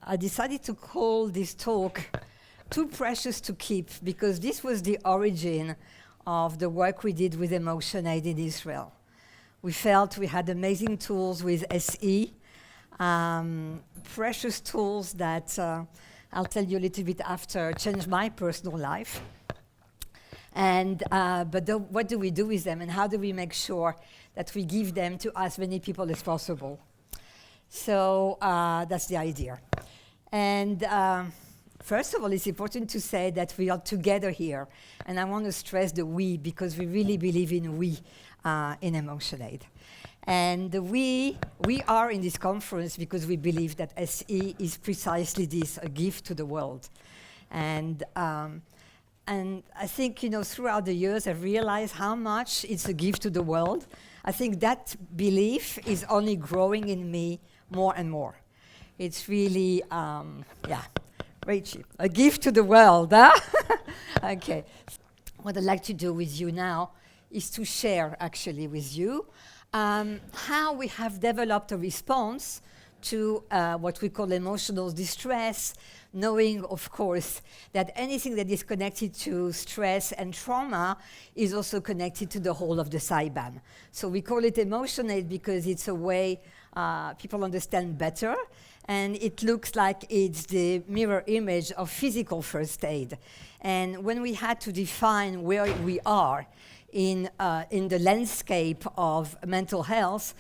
I decided to call this talk Too Precious to Keep, because this was the origin of the work we did with EmotionAid in Israel. We felt we had amazing tools with SE, precious tools that I'll tell you a little bit after changed my personal life. And what do we do with them, and how do we make sure that we give them to as many people as possible? So that's the idea. And first of all, it's important to say that we are together here, and I want to stress the we, because we really believe in we in EmotionAid. And the we are in this conference because we believe that SE is precisely this, a gift to the world. And I think, throughout the years, I've realized how much it's a gift to the world. I think that belief is only growing in me more and more. It's really, very cheap. A gift to the world, huh? Okay. What I'd like to do with you now is to share, actually, with you how we have developed a response to what we call emotional distress, knowing, of course, that anything that is connected to stress and trauma is also connected to the whole of the CYBAM. So we call it EmotionAid because it's a way people understand better, and it looks like it's the mirror image of physical first aid. And when we had to define where we are in the landscape of mental health,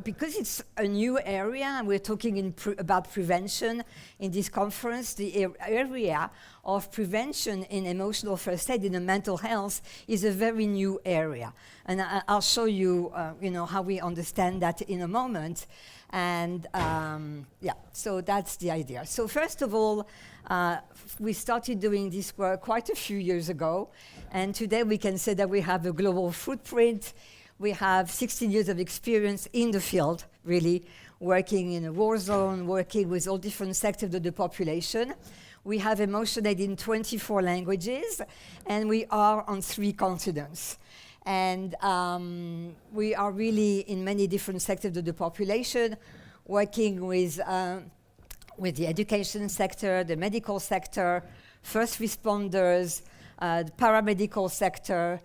because it's a new area, and we're talking about prevention in this conference, the area of prevention in emotional first aid in the mental health is a very new area. And I'll show you, how we understand that in a moment. And so that's the idea. So first of all, we started doing this work quite a few years ago, and today we can say that we have a global footprint. We have 16 years of experience in the field, really, working in a war zone, working with all different sectors of the population. We have EmotionAid in 24 languages, and we are on 3 continents. And we are really in many different sectors of the population, working with the education sector, the medical sector, first responders, the paramedical sector,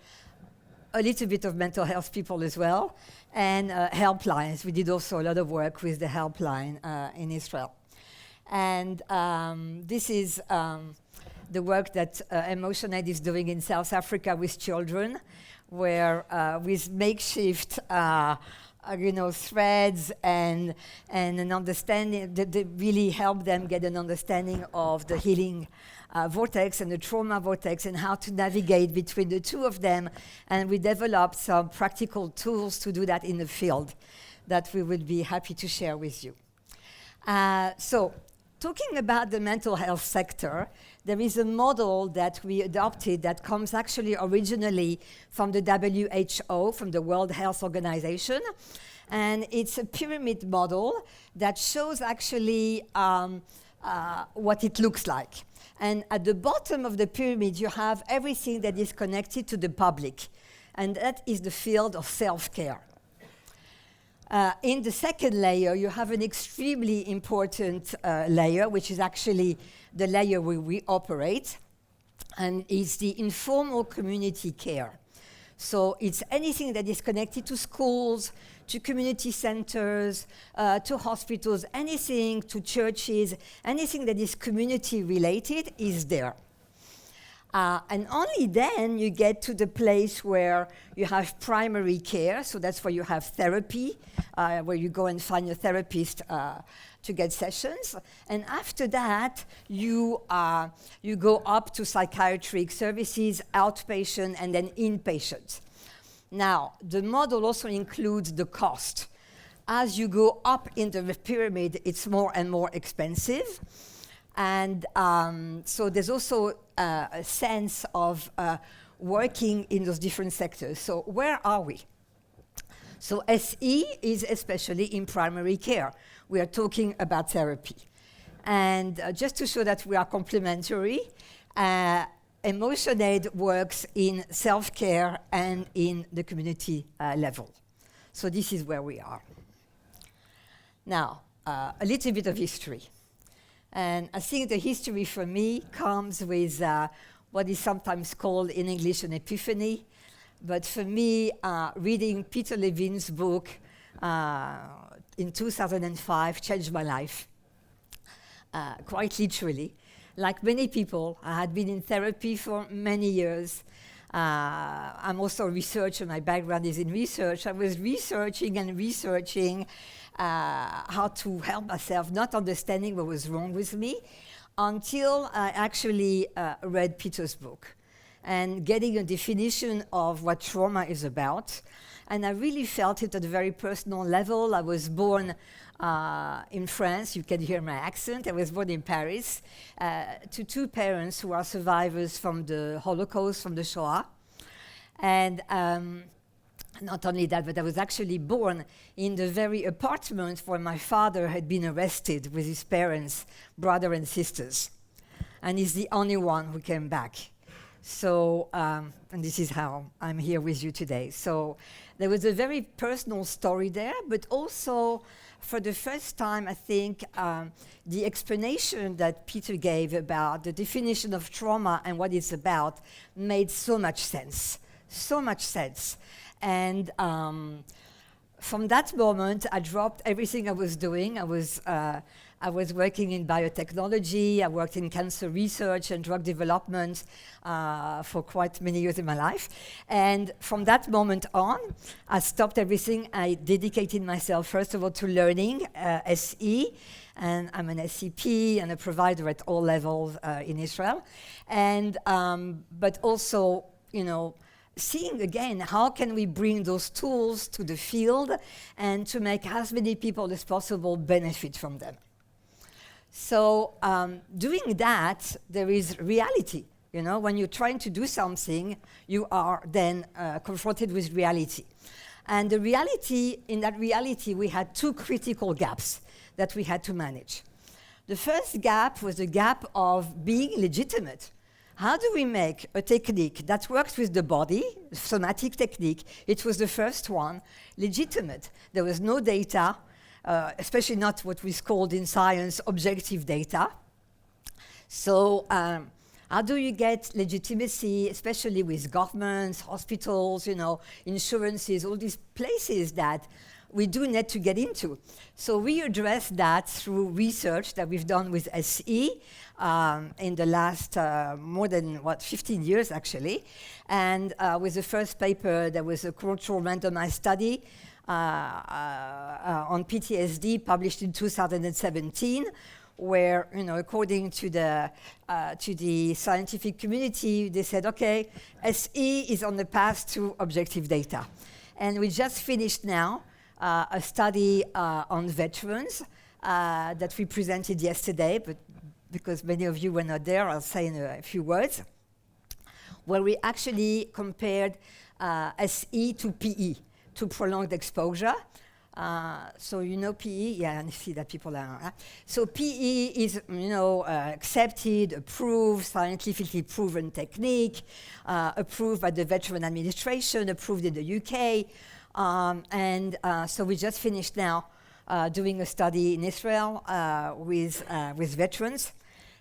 a little bit of mental health people as well, and helplines. We did also a lot of work with the helpline in Israel. And this is the work that EmotionAid is doing in South Africa with children, where with makeshift threads and an understanding that really help them get an understanding of the healing vortex and the trauma vortex and how to navigate between the two of them. And we developed some practical tools to do that in the field that we would be happy to share with you. So talking about the mental health sector, there is a model that we adopted that comes actually originally from the WHO, from the World Health Organization. And it's a pyramid model that shows actually what it looks like. And at the bottom of the pyramid, you have everything that is connected to the public. And that is the field of self-care. In the second layer, you have an extremely important layer, which is actually the layer where we operate, and it's the informal community care. So it's anything that is connected to schools, to community centers, to hospitals, anything to churches, anything that is community related is there. And only then you get to the place where you have primary care, so that's where you have therapy, where you go and find a therapist to get sessions. And after that, you go up to psychiatric services, outpatient, and then inpatient. Now, the model also includes the cost. As you go up in the pyramid, it's more and more expensive. And so there's also a sense of working in those different sectors. So where are we? So SE is especially in primary care. We are talking about therapy. And just to show that we are complementary, EmotionAid works in self-care and in the community level. So this is where we are. Now, a little bit of history. And I think the history for me comes with what is sometimes called in English an epiphany. But for me, reading Peter Levine's book in 2005 changed my life, quite literally. Like many people, I had been in therapy for many years. I'm also a researcher. My background is in research. I was researching how to help myself, not understanding what was wrong with me, until I actually read Peter's book and getting a definition of what trauma is about. And I really felt it at a very personal level. I was born in France. You can hear my accent. I was born in Paris to two parents who are survivors from the Holocaust, from the Shoah. And not only that, but I was actually born in the very apartment where my father had been arrested with his parents, brother and sisters. And he's the only one who came back. So, and this is how I'm here with you today. So there was a very personal story there, but also for the first time, I think, the explanation that Peter gave about the definition of trauma and what it's about made so much sense. And from that moment, I dropped everything I was doing. I was working in biotechnology. I worked in cancer research and drug development for quite many years in my life. And from that moment on, I stopped everything. I dedicated myself, first of all, to learning SE. And I'm an SCP and a provider at all levels in Israel. And but also, seeing again, how can we bring those tools to the field and to make as many people as possible benefit from them. So doing that, there is reality. When you're trying to do something, you are then confronted with reality. And in that reality, we had two critical gaps that we had to manage. The first gap was the gap of being legitimate. How do we make a technique that works with the body, somatic technique, it was the first one, legitimate? There was no data, especially not what was called in science objective data. So how do you get legitimacy, especially with governments, hospitals, insurances, all these places that we do need to get into? So we address that through research that we've done with SE in the last more than 15 years actually. And with the first paper, there was a controlled randomized study on PTSD published in 2017, where, according to the scientific community, they said, okay, SE is on the path to objective data. And we just finished now a study on veterans that we presented yesterday, but because many of you were not there, I'll say in a few words, where we actually compared SE to PE, to prolonged exposure. So PE, yeah, and I see that people are. So PE is, accepted, approved, scientifically proven technique, approved by the Veteran Administration, approved in the UK. So we just finished now doing a study in Israel with veterans,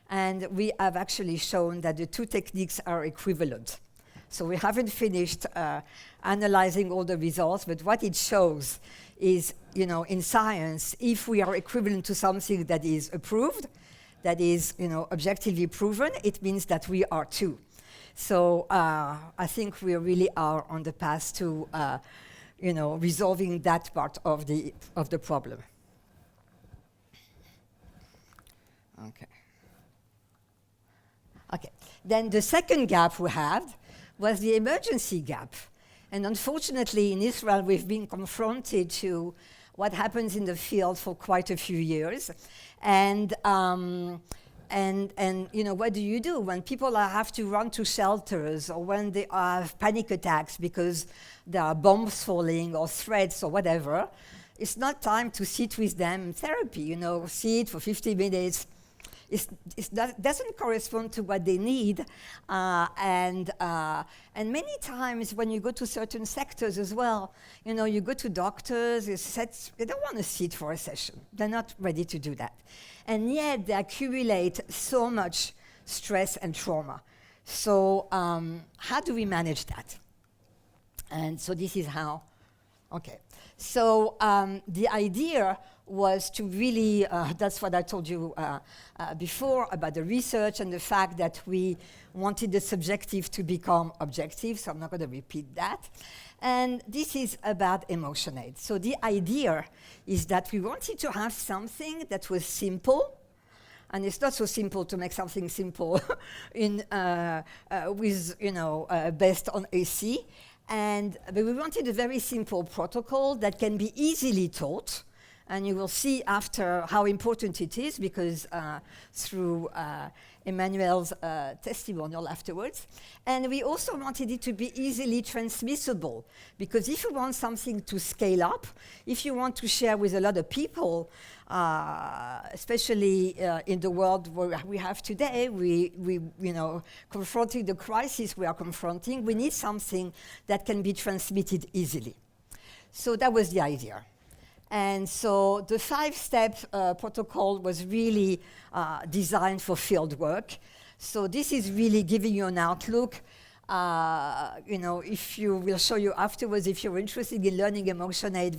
and we have actually shown that the two techniques are equivalent. So we haven't finished analyzing all the results, but what it shows is, in science, if we are equivalent to something that is approved, that is, objectively proven, it means that we are too. So I think we really are on the path to resolving that part of the problem. Okay. Then the second gap we had was the emergency gap. And unfortunately, in Israel, we've been confronted to what happens in the field for quite a few years. And what do you do when people have to run to shelters, or when they have panic attacks because there are bombs falling or threats or whatever? It's not time to sit with them in therapy, sit for 50 minutes, doesn't correspond to what they need. And many times when you go to certain sectors as well, you go to doctors, they don't want to sit for a session. They're not ready to do that. And yet they accumulate so much stress and trauma. So how do we manage that? And so this is how, okay. So the idea was to really, that's what I told you before about the research and the fact that we wanted the subjective to become objective, so I'm not going to repeat that. And this is about EmotionAid. So the idea is that we wanted to have something that was simple, and it's not so simple to make something simple based on AC. But we wanted a very simple protocol that can be easily taught. And you will see after how important it is, because through Emmanuel's testimonial afterwards. And we also wanted it to be easily transmissible, because if you want something to scale up, if you want to share with a lot of people, especially in the world where we have today, we confronting the crisis we are confronting, we need something that can be transmitted easily. So that was the idea. And so the 5-step protocol was really designed for field work. So this is really giving you an outlook. If you will show you afterwards, if you're interested in learning EmotionAid,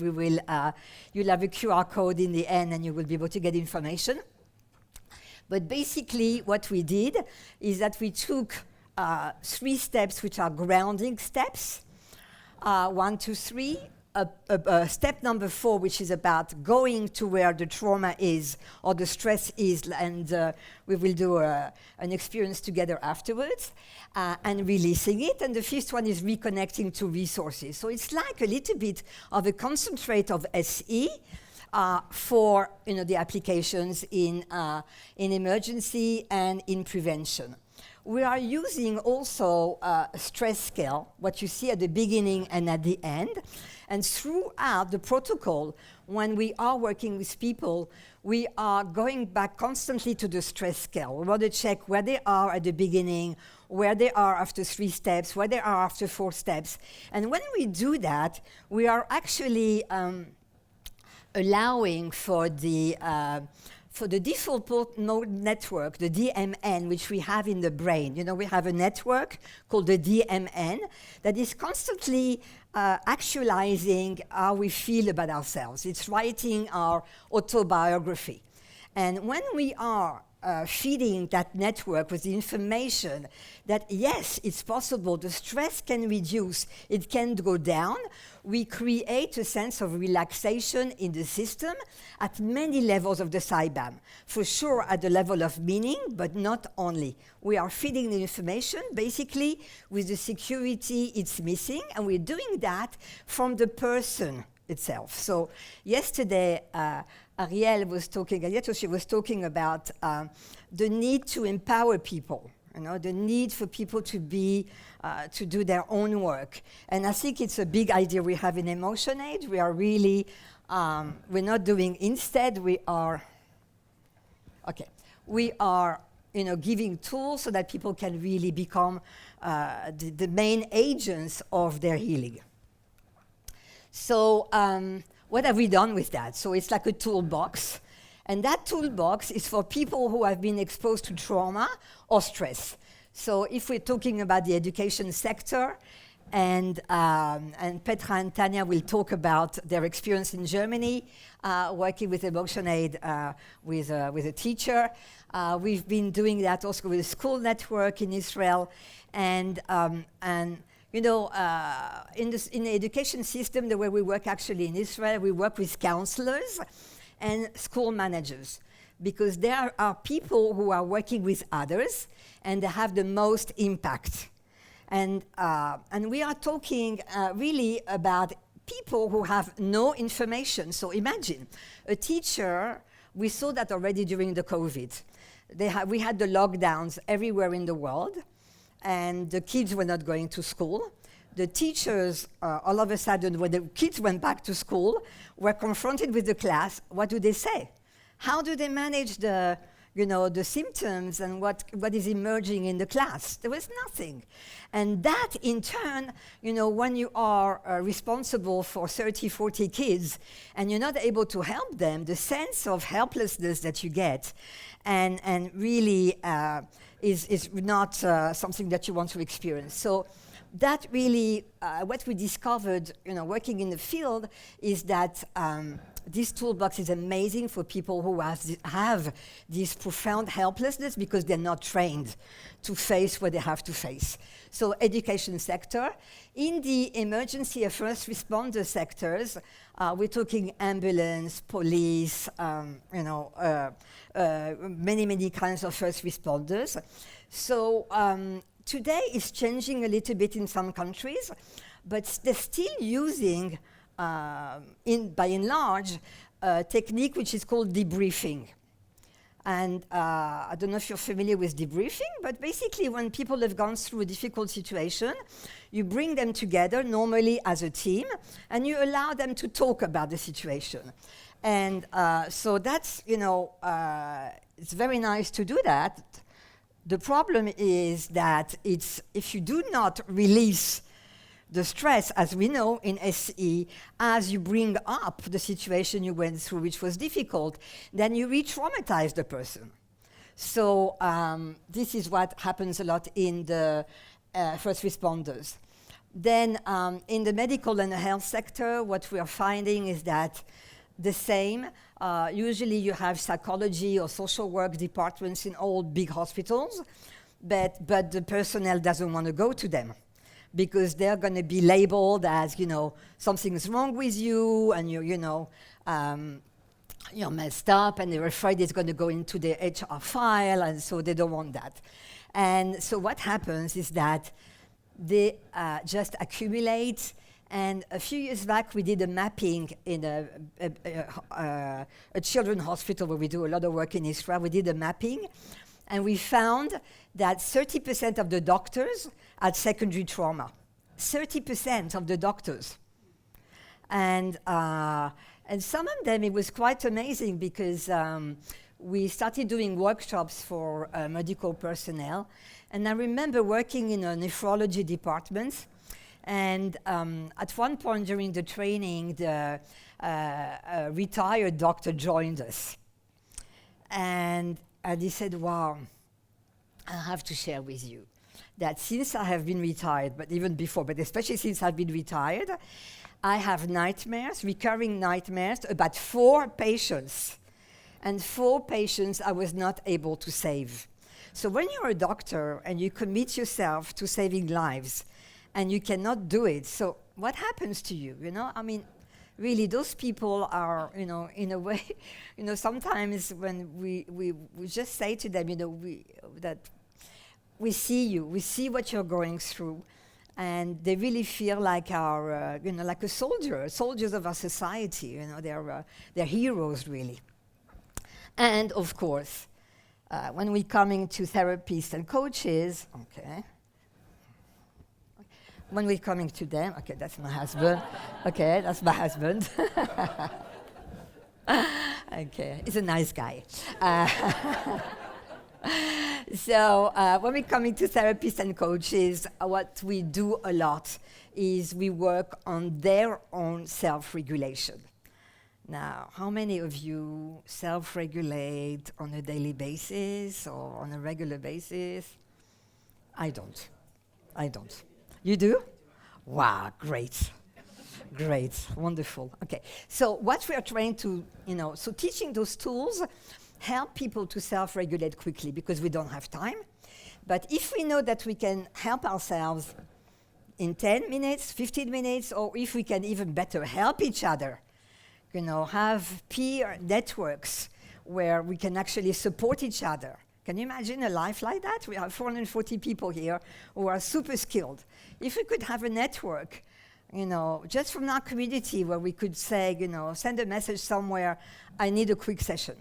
you'll have a QR code in the end and you will be able to get information. But basically what we did is that we took 3 steps which are grounding steps, 1, 2, 3. Step number 4, which is about going to where the trauma is or the stress is, and we will do an experience together afterwards, and releasing it. And the 5th one is reconnecting to resources. So it's like a little bit of a concentrate of SE for the applications in emergency and in prevention. We are using also a stress scale, what you see at the beginning and at the end. And throughout the protocol, when we are working with people, we are going back constantly to the stress scale. We want to check where they are at the beginning, where they are after 3 steps, where they are after 4 steps. And when we do that, we are actually allowing for the default mode network, the DMN, which we have in the brain. We have a network called the DMN that is constantly actualizing how we feel about ourselves. It's writing our autobiography. And when we are feeding that network with the information that, yes, it's possible, the stress can reduce, it can go down, we create a sense of relaxation in the system at many levels of the CIBAM. For sure at the level of meaning, but not only. We are feeding the information basically with the security it's missing, and we're doing that from the person itself. So yesterday, Ariel was talking about the need to empower people, the need for people to to do their own work. And I think it's a big idea we have in EmotionAid. We are really, we're not doing instead, we are giving tools so that people can really become the main agents of their healing. So what have we done with that? So it's like a toolbox. And that toolbox is for people who have been exposed to trauma or stress. So if we're talking about the education sector, and Petra and Tanya will talk about their experience in Germany, working with EmotionAid with a teacher. We've been doing that also with a school network in Israel. And in the education system, the way we work actually in Israel, we work with counselors and school managers, because there are people who are working with others and they have the most impact. And we are talking really about people who have no information. So imagine a teacher, we saw that already during the COVID. We had the lockdowns everywhere in the world, and the kids were not going to school. The teachers, all of a sudden, when the kids went back to school, were confronted with the class. What do they say? How do they manage the the symptoms and what is emerging in the class. There was nothing. And that, in turn, when you are responsible for 30, 40 kids and you're not able to help them, the sense of helplessness that you get and really is not something that you want to experience. So that really, what we discovered, working in the field, is that this toolbox is amazing for people who have this profound helplessness because they're not trained to face what they have to face. So education sector. In the emergency and first responder sectors, we're talking ambulance, police, many, many kinds of first responders. So today it's changing a little bit in some countries, but they're still using, by and large, a technique which is called debriefing. And I don't know if you're familiar with debriefing, but basically when people have gone through a difficult situation, you bring them together, normally as a team, and you allow them to talk about the situation. And so that's, it's very nice to do that. The problem is that if you do not release the stress, as we know in SE, as you bring up the situation you went through, which was difficult, then you re-traumatize the person. So this is what happens a lot in the first responders. Then in the medical and the health sector, what we are finding is that the same. Usually you have psychology or social work departments in all big hospitals, but the personnel doesn't want to go to them, because they're going to be labeled as, something's wrong with you, and you're messed up, and they're afraid it's going to go into their HR file, and so they don't want that. And so what happens is that they just accumulate. And a few years back, we did a mapping in a children's hospital where we do a lot of work in Israel. We did a mapping, and we found that 30% of the doctors had secondary trauma. 30% of the doctors. And some of them, it was quite amazing, because we started doing workshops for medical personnel. And I remember working in a nephrology department. And at one point during the training, the retired doctor joined us. And he said, wow, I have to share with you that since I have been retired, but even before, but especially since I've been retired, I have nightmares, recurring nightmares, about 4 patients. And 4 patients I was not able to save. So when you're a doctor and you commit yourself to saving lives, and you cannot do it, so what happens to you? Really, those people are, in a way, sometimes when we just say to them, that we see you, we see what you're going through, and they really feel like our, like soldiers of our society. They're heroes, really. And of course, when we're coming to therapists and coaches, when we're coming to them, that's my husband. That's my husband. He's a nice guy. So when we're coming to therapists and coaches, what we do a lot is we work on their own self-regulation. Now, how many of you self-regulate on a daily basis or on a regular basis? I don't. You do? Wow, great. Great, wonderful. Okay, so what we are trying to, so teaching those tools help people to self-regulate quickly, because we don't have time. But if we know that we can help ourselves in 10 minutes, 15 minutes, or if we can even better help each other, have peer networks where we can actually support each other. Can you imagine a life like that? We have 440 people here who are super skilled. If we could have a network, just from our community, where we could say, send a message somewhere, I need a quick session.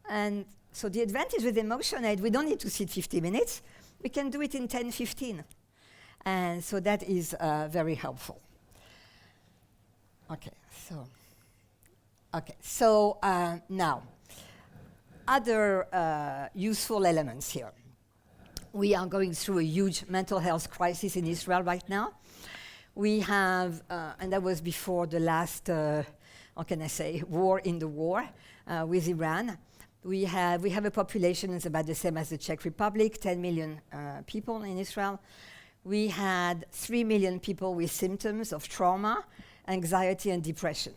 And so the advantage with EmotionAid, we don't need to sit 50 minutes. We can do it in 10, 15. And so that is very helpful. Okay, so now, other useful elements here. We are going through a huge mental health crisis in Israel right now. We have, and that was before the last, how can I say, war in the war with Iran. We have a population that's about the same as the Czech Republic, 10 million people in Israel. We had 3 million people with symptoms of trauma, anxiety, and depression,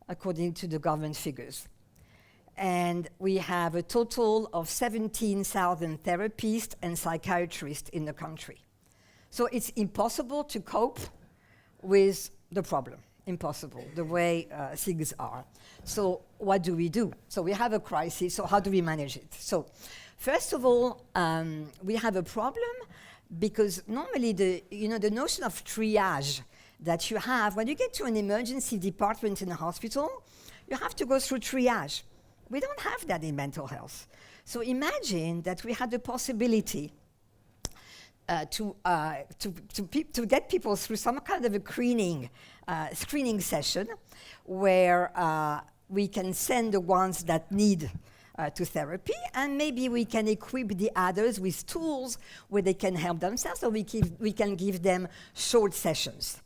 according to the government figures. And we have a total of 17,000 therapists and psychiatrists in the country. So it's impossible to cope with the problem. Impossible, the way things are. So what do we do? So we have a crisis, so how do we manage it? So first of all, we have a problem because normally the notion of triage that you have, when you get to an emergency department in a hospital, you have to go through triage. We don't have that in mental health. So imagine that we had the possibility to get people through some kind of a screening session where we can send the ones that need to therapy, and maybe we can equip the others with tools where they can help themselves, or we can give them short sessions.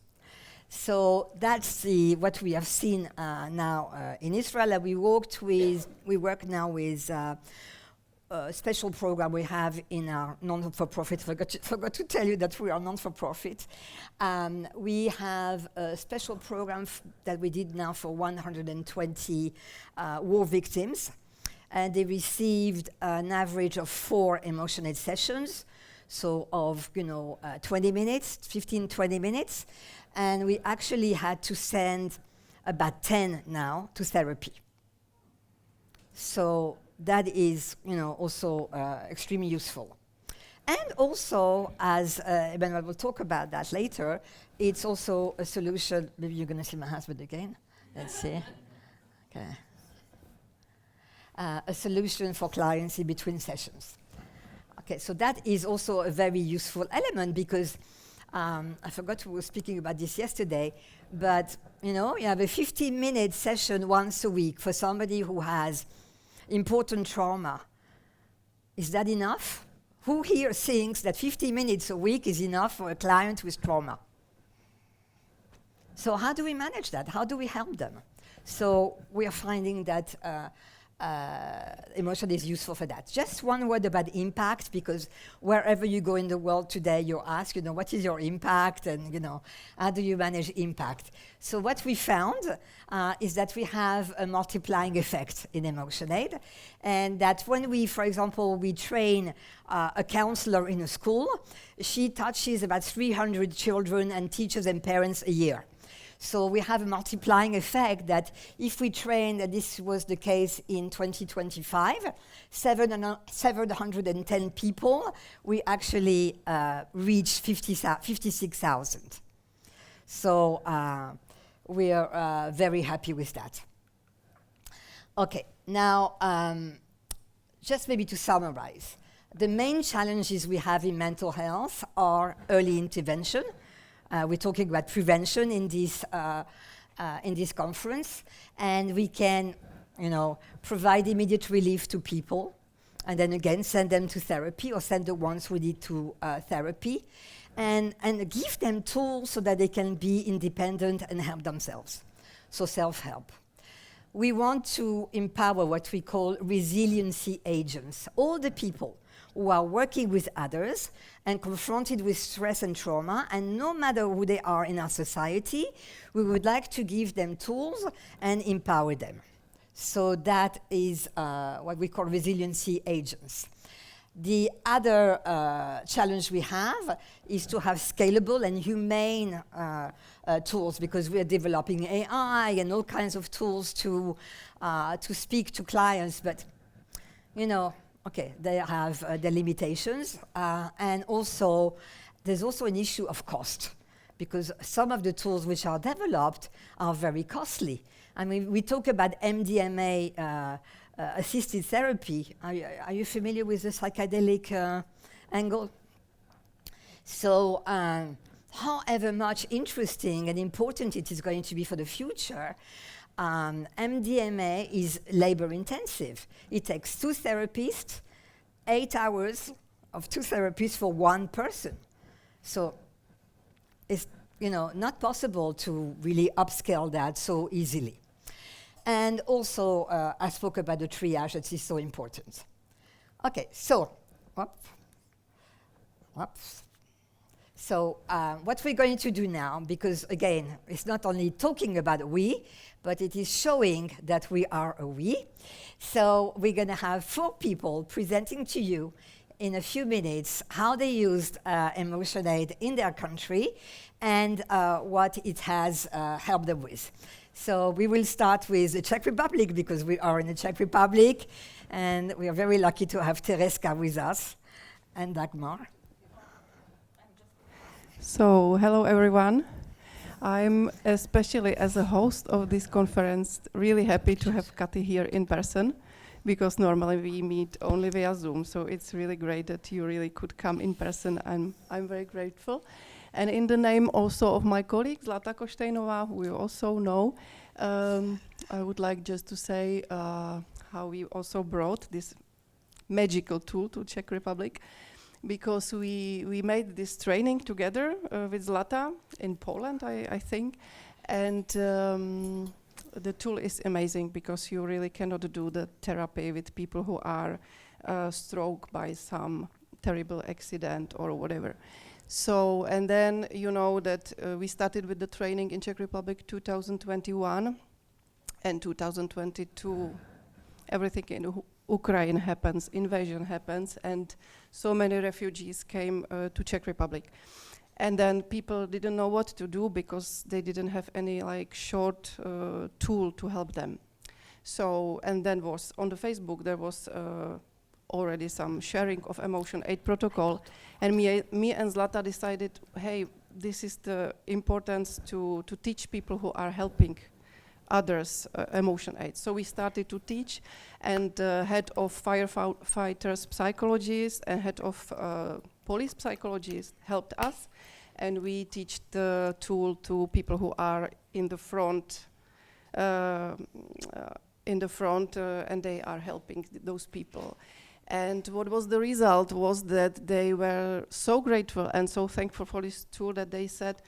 So that's what we have seen now in Israel. We work now with a special program we have in our non-for-profit. Forgot to tell you that we are non-for-profit. We have a special program that we did now for 120 war victims, and they received an average of 4 EmotionAid sessions, so of 20 minutes, 15, 20 minutes. And we actually had to send about 10 now to therapy. So that is, also extremely useful. And also, as Emmanuel will talk about that later, it's also a solution. Maybe you're going to see my husband again. Let's see. Okay. A solution for clients in between sessions. Okay, so that is also a very useful element because I forgot who was speaking about this yesterday, but you have a 15-minute session once a week for somebody who has important trauma. Is that enough? Who here thinks that 15 minutes a week is enough for a client with trauma? So how do we manage that? How do we help them? So we are finding that emotion is useful for that. Just one word about impact, because wherever you go in the world today, you're asked, what is your impact, and how do you manage impact? So what we found is that we have a multiplying effect in EmotionAid, and that when we, for example, we train a counselor in a school, she touches about 300 children and teachers and parents a year. So we have a multiplying effect that if we train, and this was the case in 2025, 710 people, we actually reached 56,000. So we are very happy with that. Okay, now just maybe to summarize, the main challenges we have in mental health are early intervention. We're talking about prevention in this conference, and we can, provide immediate relief to people, and then again send them to therapy or send the ones who need to therapy, and give them tools so that they can be independent and help themselves. So self-help. We want to empower what we call resiliency agents, all the people who are working with others and confronted with stress and trauma, and no matter who they are in our society, we would like to give them tools and empower them. So that is what we call resiliency agents. The other challenge we have is to have scalable and humane tools, because we are developing AI and all kinds of tools to speak to clients, but okay, they have their limitations, and also there's also an issue of cost, because some of the tools which are developed are very costly. I mean, we talk about MDMA assisted therapy. Are you familiar with the psychedelic angle? So however much interesting and important it is going to be for the future, MDMA is labor intensive. It takes 2 therapists, 8 hours of 2 therapists for 1 person. So it's not possible to really upscale that so easily. And also, I spoke about the triage, that is so important. Okay, so, So what we're going to do now, because again, it's not only talking about we, but it is showing that we are a we. So we're going to have 4 people presenting to you in a few minutes how they used EmotionAid in their country and what it has helped them with. So we will start with the Czech Republic, because we are in the Czech Republic, and we are very lucky to have Tereska with us and Dagmar. So, hello everyone. I'm especially as a host of this conference really happy to have Kati here in person, because normally we meet only via Zoom, so it's really great that you really could come in person. I'm very grateful. And in the name also of my colleague Zlata Koštejnová, who you also know, I would like just to say how we also brought this magical tool to Czech Republic, because we made this training together with Zlata in Poland, I think, and the tool is amazing, because you really cannot do the therapy with people who are struck by some terrible accident or whatever. So, and then you know that we started with the training in Czech Republic 2021, and 2022 everything in Ukraine happens, invasion happens, and so many refugees came to Czech Republic. And then people didn't know what to do, because they didn't have any short tool to help them. So, and then was on the Facebook there was already some sharing of EmotionAid protocol, and me and Zlata decided, hey, this is the importance to teach people who are helping others EmotionAid. So we started to teach, and head of firefighters psychologists and head of police psychologists helped us, and we teach the tool to people who are in the front, and they are helping those people. And what was the result was that they were so grateful and so thankful for this tool that they said,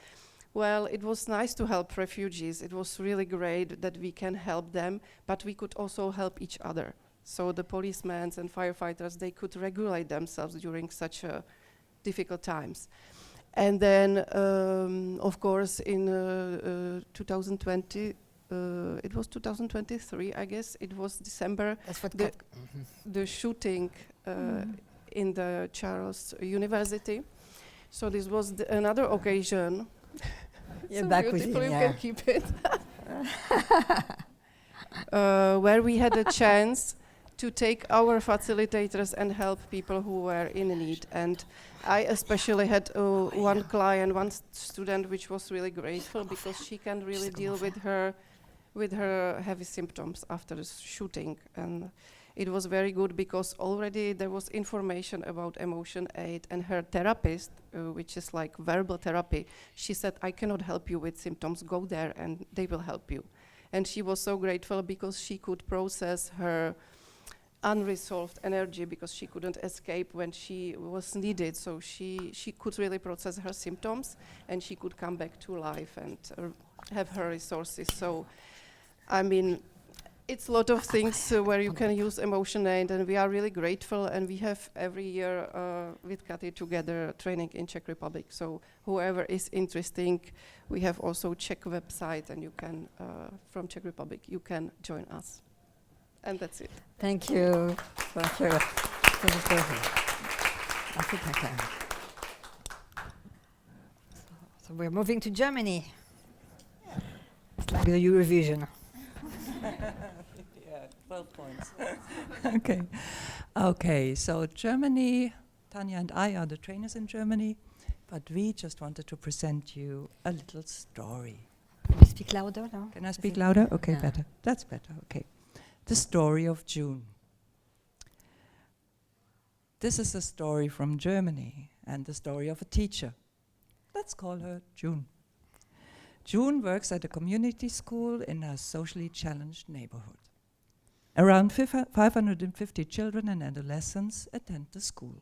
well, it was nice to help refugees. It was really great that we can help them, but we could also help each other. So the policemen and firefighters, they could regulate themselves during such difficult times. And then, of course, in 2020, it was 2023, I guess, it was December, That's what the shooting in the Charles University. So this was another occasion. You're So back with beautiful, him, you yeah. can keep it. Where we had a chance to take our facilitators and help people who were in need. And I especially had one client, one student, which was really grateful, because she can really deal with her heavy symptoms after the shooting. And it was very good, because already there was information about EmotionAid, and her therapist, which is like verbal therapy, she said, I cannot help you with symptoms, go there and they will help you. And she was so grateful, because she could process her unresolved energy, because she couldn't escape when she was needed. So she could really process her symptoms, and she could come back to life and have her resources. So, I mean, it's a lot of things where you can use EmotionAid, and we are really grateful. And we have every year with Kati together training in Czech Republic. So whoever is interested, we have also Czech website, and you can, from Czech Republic, you can join us. And that's it. Thank you. Thank you. So we're moving to Germany. It's like the Eurovision. Yeah, 12 points. Okay, so Germany, Tanya and I are the trainers in Germany, but we just wanted to present you a little story. Can you speak louder now? Can I speak louder? Okay, Yeah. better. That's better, okay. The story of June. This is a story from Germany, and the story of a teacher. Let's call her June. June works at a community school in a socially challenged neighborhood. Around 550 children and adolescents attend the school.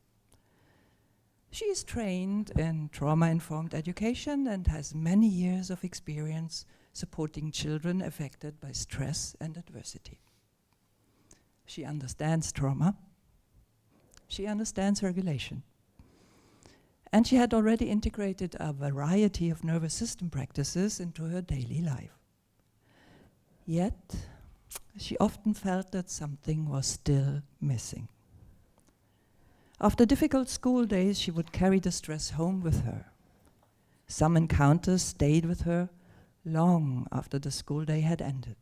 She is trained in trauma-informed education and has many years of experience supporting children affected by stress and adversity. She understands trauma. She understands regulation. And she had already integrated a variety of nervous system practices into her daily life. Yet, she often felt that something was still missing. After difficult school days, she would carry the stress home with her. Some encounters stayed with her long after the school day had ended.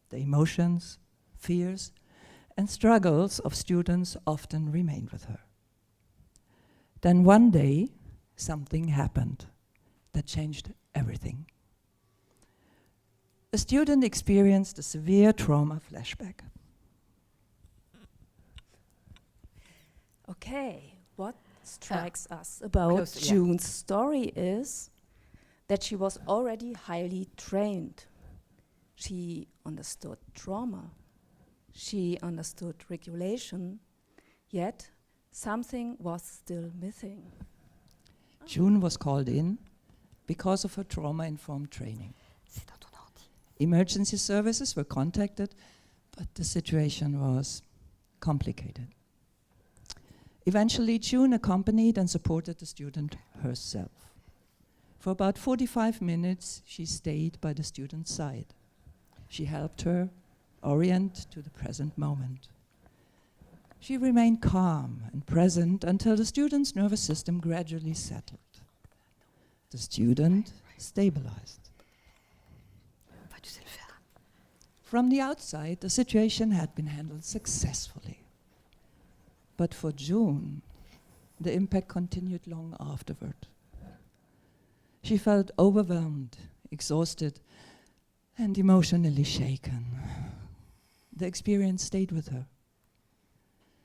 The emotions, fears, and struggles of students often remained with her. Then one day, something happened that changed everything. A student experienced a severe trauma flashback. Okay, what strikes us about close, yeah. June's story is that she was already highly trained. She understood trauma. She understood regulation, yet something was still missing. June was called in because of her trauma-informed training. C'est dans ton ordi. Emergency services were contacted, but the situation was complicated. Eventually, June accompanied and supported the student herself. For about 45 minutes, she stayed by the student's side. She helped her orient to the present moment. She remained calm and present until the student's nervous system gradually settled. The student stabilized. Enfin, tu sais le faire. From the outside, the situation had been handled successfully. But for June, the impact continued long afterward. She felt overwhelmed, exhausted, and emotionally shaken. The experience stayed with her.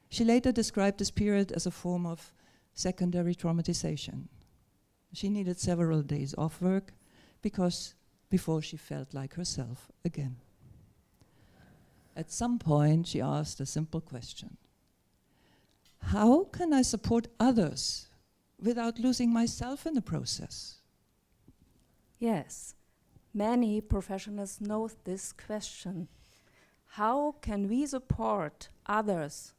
She later described this period as a form of secondary traumatization. She needed several days off work before she felt like herself again. At some point, she asked a simple question. How can I support others without losing myself in the process? Yes, many professionals know this question. How can we support others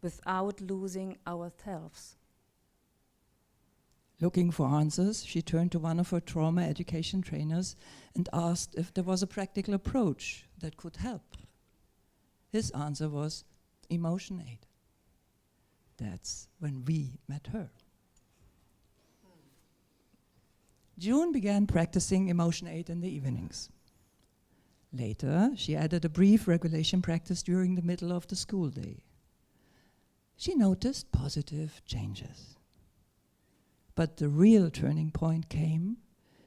without losing ourselves? Looking for answers, she turned to one of her trauma education trainers and asked if there was a practical approach that could help. His answer was EmotionAid. That's when we met her. June began practicing EmotionAid in the evenings. Later, she added a brief regulation practice during the middle of the school day. She noticed positive changes. But the real turning point came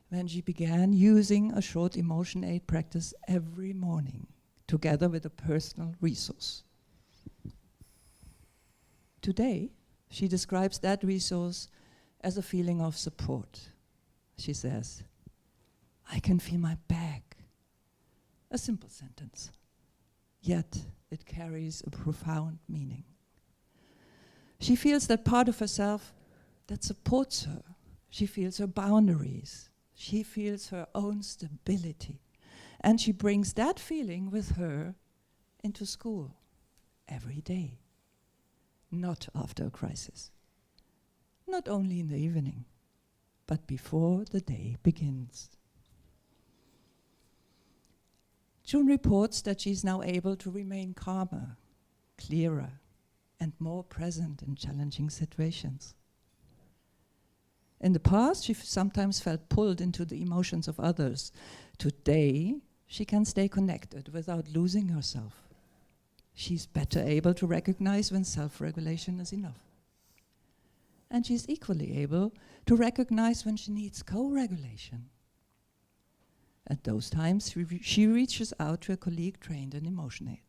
when she began using a short EmotionAid practice every morning, together with a personal resource. Today, she describes that resource as a feeling of support. She says, I can feel my back. A simple sentence, yet it carries a profound meaning. She feels that part of herself that supports her. She feels her boundaries. She feels her own stability. And she brings that feeling with her into school every day. Not after a crisis. Not only in the evening, but before the day begins. June reports that she is now able to remain calmer, clearer, and more present in challenging situations. In the past, she sometimes felt pulled into the emotions of others. Today, she can stay connected without losing herself. She's better able to recognize when self-regulation is enough. And she's equally able to recognize when she needs co-regulation. At those times, she reaches out to a colleague trained in EmotionAid.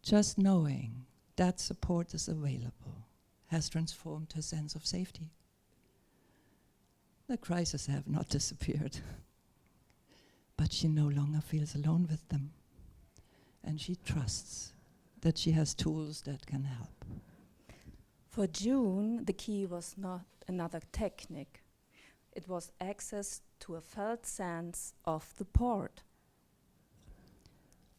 Just knowing that support is available has transformed her sense of safety. The crises have not disappeared, but she no longer feels alone with them. And she trusts that she has tools that can help. For June, the key was not another technique. It was access to a felt sense of the port.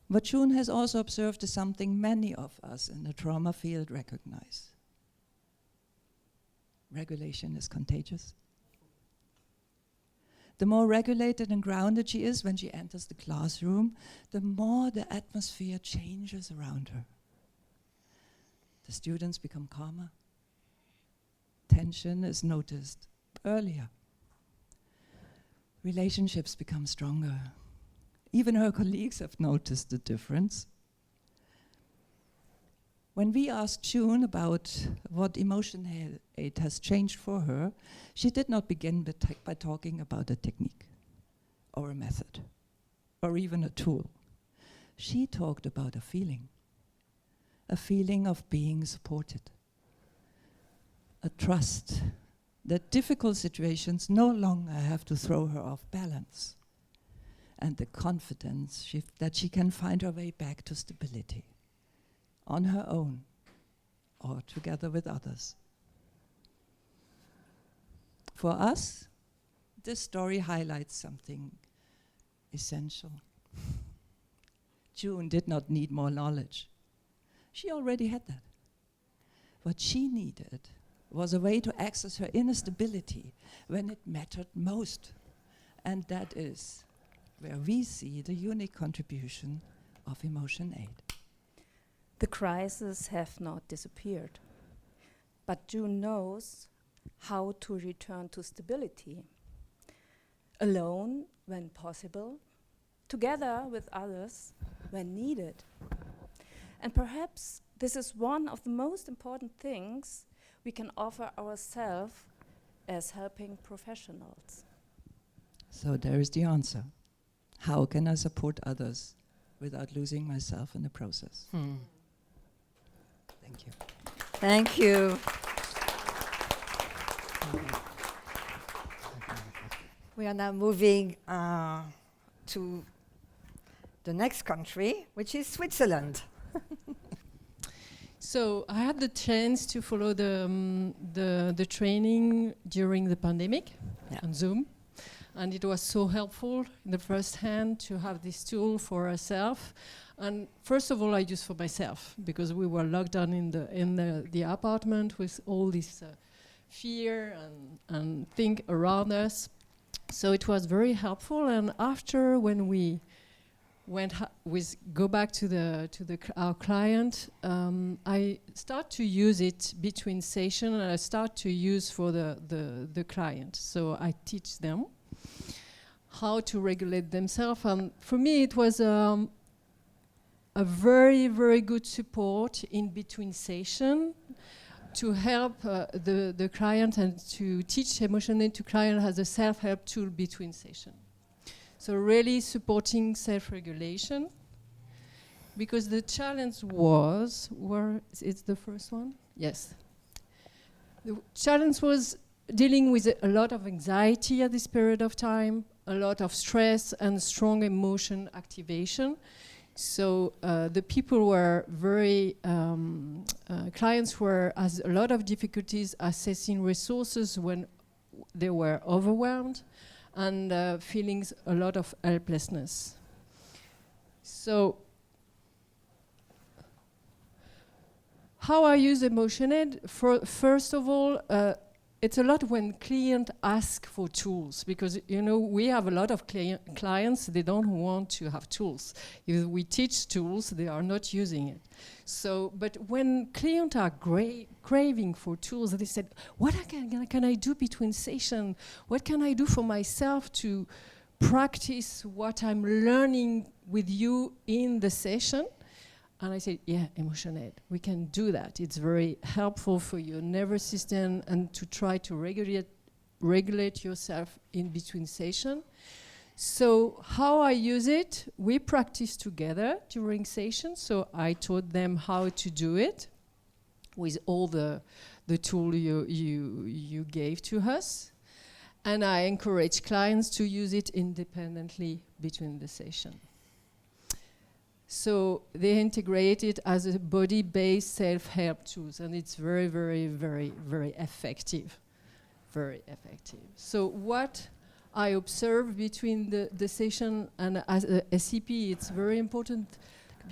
What June has also observed is something many of us in the trauma field recognize. Regulation is contagious. The more regulated and grounded she is when she enters the classroom, the more the atmosphere changes around her. The students become calmer. Tension is noticed earlier. Relationships become stronger. Even her colleagues have noticed the difference. When we asked June about what EmotionAid has changed for her, she did not begin by talking about a technique or a method or even a tool. She talked about a feeling of being supported, a trust that difficult situations no longer have to throw her off balance, and the confidence that she can find her way back to stability on her own or together with others. For us, this story highlights something essential. June did not need more knowledge. She already had that. What she needed was a way to access her inner stability when it mattered most. And that is where we see the unique contribution of EmotionAid. The crises have not disappeared, but June knows how to return to stability. Alone when possible, together with others when needed. And perhaps this is one of the most important things we can offer ourselves as helping professionals. So there is the answer. How can I support others without losing myself in the process? Thank you. Thank you. We are now moving to the next country, which is Switzerland. So I had the chance to follow the training during the pandemic on Zoom, and it was so helpful in the first hand to have this tool for ourselves. And first of all, I used for myself because we were locked down in the apartment with all this fear and thing around us. So it was very helpful. And after, when we go back to our client, I start to use it between sessions, and I start to use for the client. So I teach them how to regulate themselves. And for me, it was a very, very good support in between sessions to help the client and to teach EmotionAid to client as a self-help tool between sessions. So really supporting self-regulation, because the challenge was, it's the first one? Yes. The challenge was dealing with a lot of anxiety at this period of time, a lot of stress and strong emotion activation. So the people were very, clients has a lot of difficulties assessing resources when they were overwhelmed, and feelings a lot of helplessness. So how I use EmotionAid? First of all, it's a lot when clients ask for tools, because we have a lot of clients, they don't want to have tools. If we teach tools, they are not using it. So, but when clients are craving for tools, they said, what can I do between sessions? What can I do for myself to practice what I'm learning with you in the session? And I said, yeah, EmotionAid, we can do that. It's very helpful for your nervous system and to try to regulate yourself in between sessions. So how I use it, we practice together during sessions. So I taught them how to do it with all the tool you gave to us. And I encourage clients to use it independently between the session. So they integrate it as a body-based self-help tools, and it's very, very, very, very effective. Very effective. So what I observe between the session and as a SCP, it's very important.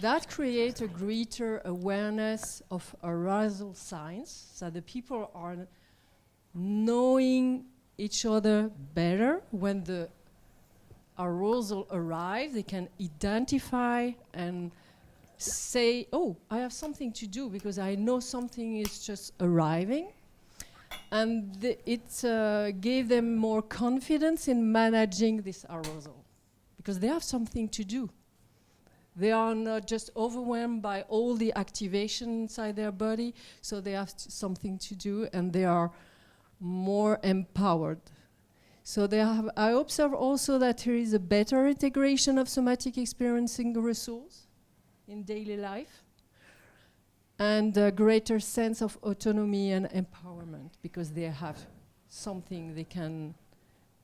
That creates a greater awareness of arousal signs, so the people are knowing each other better. When the arousal arrives, they can identify and say, oh, I have something to do because I know something is just arriving. And it gave them more confidence in managing this arousal because they have something to do. They are not just overwhelmed by all the activation inside their body, so they have something to do and they are more empowered. So I observe also that there is a better integration of somatic experiencing resource in daily life and a greater sense of autonomy and empowerment because they have something they can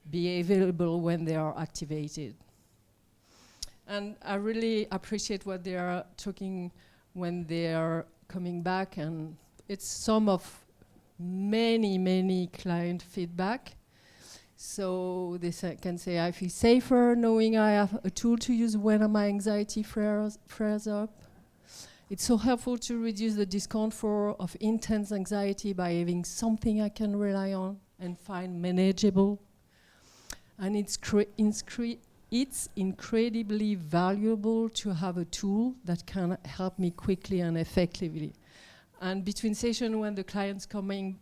be available when they are activated. And I really appreciate what they are talking when they are coming back, and it's some of many client feedback. So they can say, I feel safer knowing I have a tool to use when my anxiety flares up. It's so helpful to reduce the discomfort of intense anxiety by having something I can rely on and find manageable. And it's incredibly valuable to have a tool that can help me quickly and effectively. And between sessions when the client's coming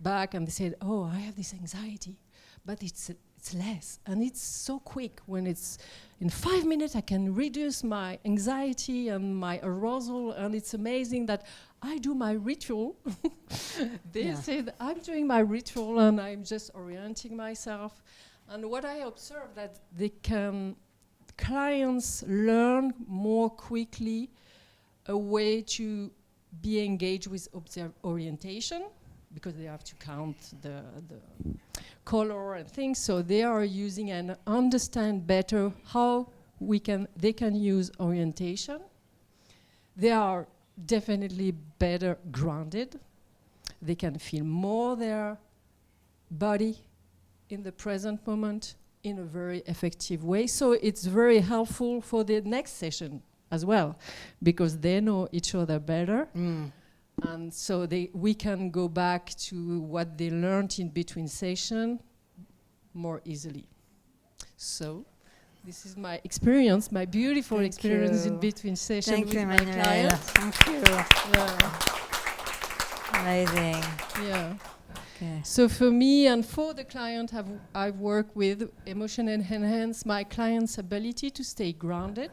back and they said, oh, I have this anxiety, but it's less. And it's so quick when it's in 5 minutes I can reduce my anxiety and my arousal, and it's amazing that I do my ritual. They said I'm doing my ritual and I'm just orienting myself. And what I observe that clients learn more quickly a way to be engaged with orientation, because they have to count the color and things, so they are using and understand better how they can use orientation. They are definitely better grounded. They can feel more their body in the present moment in a very effective way. So it's very helpful for the next session as well, because they know each other better. And so we can go back to what they learned in between sessions more easily. So this is my experience, my beautiful experience in between sessions with my clients. Thank you. Yeah. Amazing. Yeah. Okay. So for me and for the client I've worked with, EmotionAid enhance my client's ability to stay grounded,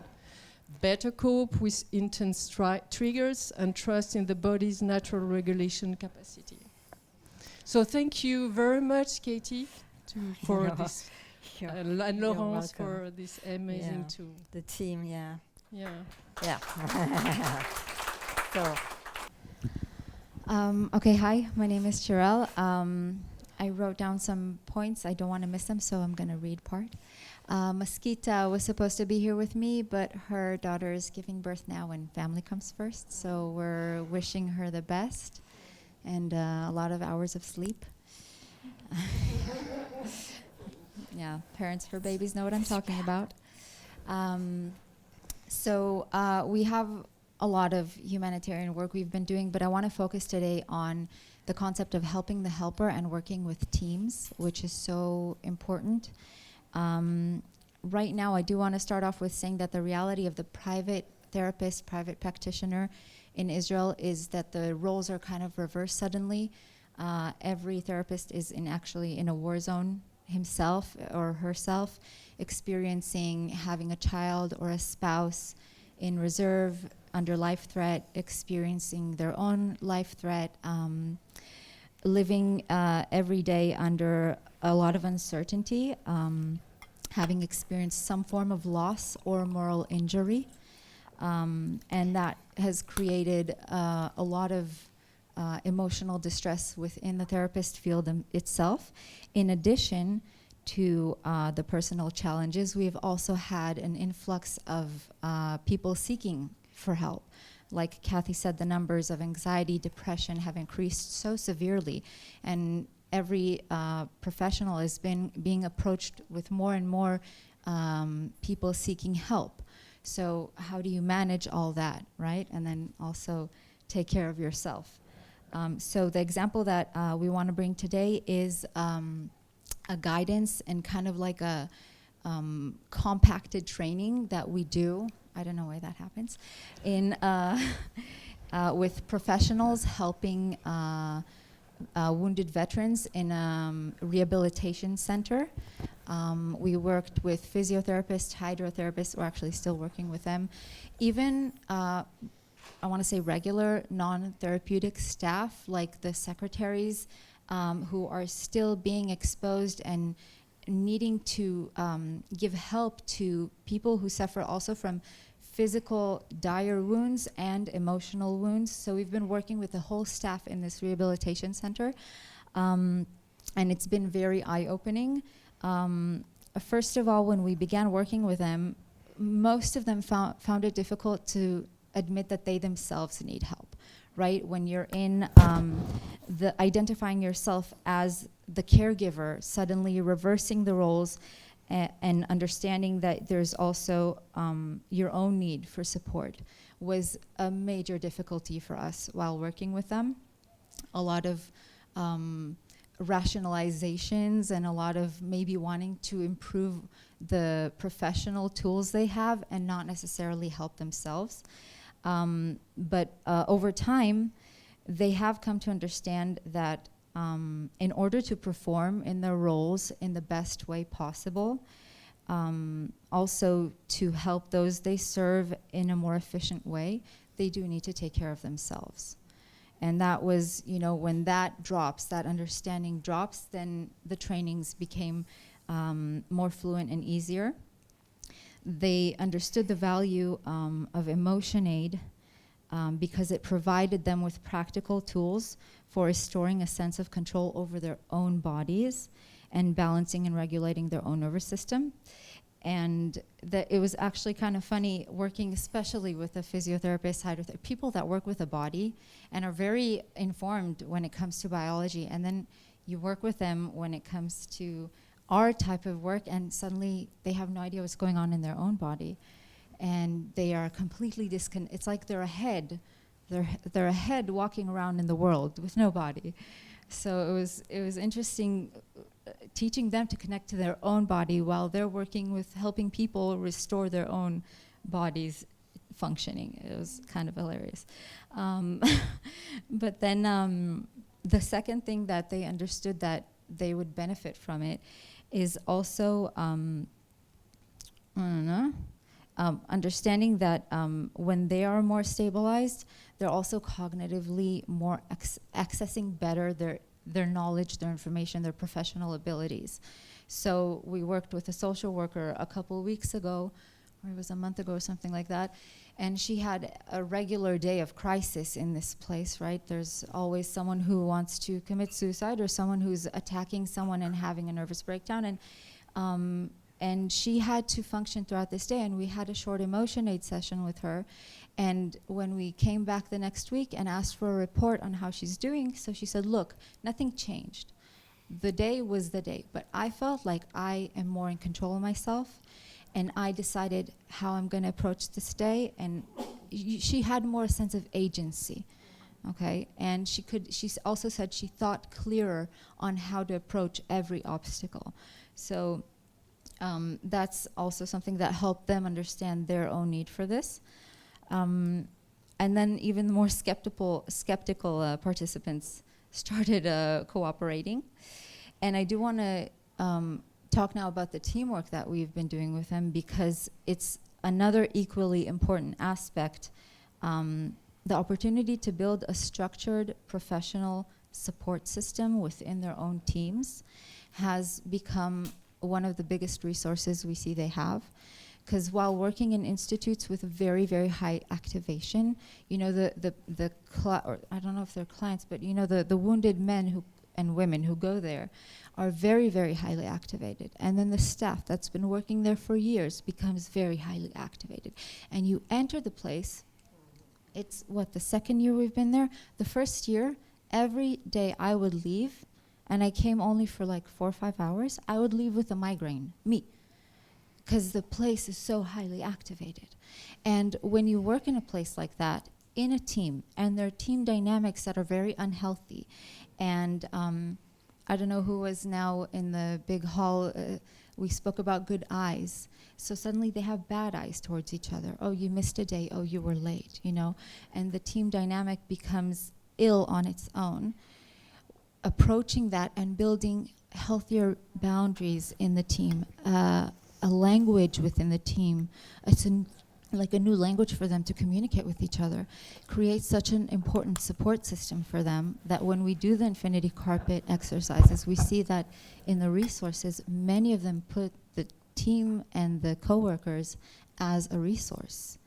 better cope with intense triggers, and trust in the body's natural regulation capacity. So thank you very much, Katie, for this, and Laurence for this amazing tool. The team, yeah. So. Okay, hi, my name is Sherelle. I wrote down some points. I don't want to miss them, so I'm going to read part. Mosquita was supposed to be here with me, but her daughter is giving birth now and family comes first. So we're wishing her the best and a lot of hours of sleep. Yeah, parents for babies know what I'm talking about. So we have a lot of humanitarian work we've been doing, but I want to focus today on the concept of helping the helper and working with teams, which is so important. Right now, I do want to start off with saying that the reality of the private therapist, private practitioner in Israel is that the roles are kind of reversed suddenly. Every therapist is actually in a war zone himself or herself, experiencing having a child or a spouse in reserve under life threat, experiencing their own life threat, living every day under a lot of uncertainty, having experienced some form of loss or moral injury. And that has created a lot of emotional distress within the therapist field itself. In addition to the personal challenges, we've also had an influx of people seeking for help. Like Kathy said, the numbers of anxiety, depression have increased so severely, and every professional has been being approached with more and more people seeking help. So how do you manage all that, right? And then also take care of yourself. So the example that we want to bring today is a guidance and kind of like a compacted training that we do. I don't know why that happens. In with professionals helping wounded veterans in a rehabilitation center. We worked with physiotherapists, hydrotherapists. We're actually still working with them. Even I want to say regular non-therapeutic staff, like the secretaries, who are still being exposed and needing to give help to people who suffer also from physical dire wounds and emotional wounds. So we've been working with the whole staff in this rehabilitation center, and it's been very eye-opening. First of all, when we began working with them, most of them found it difficult to admit that they themselves need help, right? When you're in the identifying yourself as the caregiver, suddenly reversing the roles and understanding that there's also your own need for support was a major difficulty for us while working with them. A lot of rationalizations and a lot of maybe wanting to improve the professional tools they have and not necessarily help themselves. But over time, they have come to understand that in order to perform in their roles in the best way possible, also to help those they serve in a more efficient way, they do need to take care of themselves. And that was, you know, when that drops, that understanding drops, then the trainings became more fluent and easier. They understood the value of EmotionAid because it provided them with practical tools for restoring a sense of control over their own bodies and balancing and regulating their own nervous system. And it was actually kind of funny working especially with a physiotherapist, people that work with the body and are very informed when it comes to biology, and then you work with them when it comes to our type of work, and suddenly they have no idea what's going on in their own body, and they are completely it's like they're a head. They're a head walking around in the world with no body. So it was interesting teaching them to connect to their own body while they're working with helping people restore their own bodies functioning. It was kind of hilarious. But then the second thing that they understood that they would benefit from it is also understanding that when they are more stabilized, they're also cognitively more accessing better their knowledge, their information, their professional abilities. So we worked with a social worker a couple of weeks ago, or it was a month ago or something like that, and she had a regular day of crisis in this place, right? There's always someone who wants to commit suicide or someone who's attacking someone and having a nervous breakdown, and she had to function throughout this day, and we had a short EmotionAid session with her. And when we came back the next week and asked for a report on how she's doing, so she said, look, nothing changed. The day was the day, but I felt like I am more in control of myself, and I decided how I'm going to approach this day, and she had more sense of agency, okay? And she also said she thought clearer on how to approach every obstacle. So that's also something that helped them understand their own need for this. And then even more skeptical participants started cooperating. And I do want to talk now about the teamwork that we've been doing with them, because it's another equally important aspect. The opportunity to build a structured professional support system within their own teams has become one of the biggest resources we see they have. Because while working in institutes with very, very high activation, you know, or I don't know if they're clients, but you know, the wounded men and women who go there are very, very highly activated. And then the staff that's been working there for years becomes very highly activated. And you enter the place, it's the second year we've been there. The first year, every day I would leave, and I came only for like 4 or 5 hours, I would leave with a migraine, me. Because the place is so highly activated. And when you work in a place like that, in a team, and there are team dynamics that are very unhealthy, and I don't know who was now in the big hall, we spoke about good eyes. So suddenly they have bad eyes towards each other. Oh, you missed a day, oh, you were late, you know? And the team dynamic becomes ill on its own. Approaching that and building healthier boundaries in the team, a language within the team, it's like a new language for them to communicate with each other, creates such an important support system for them that when we do the infinity carpet exercises, we see that in the resources, many of them put the team and the coworkers as a resource.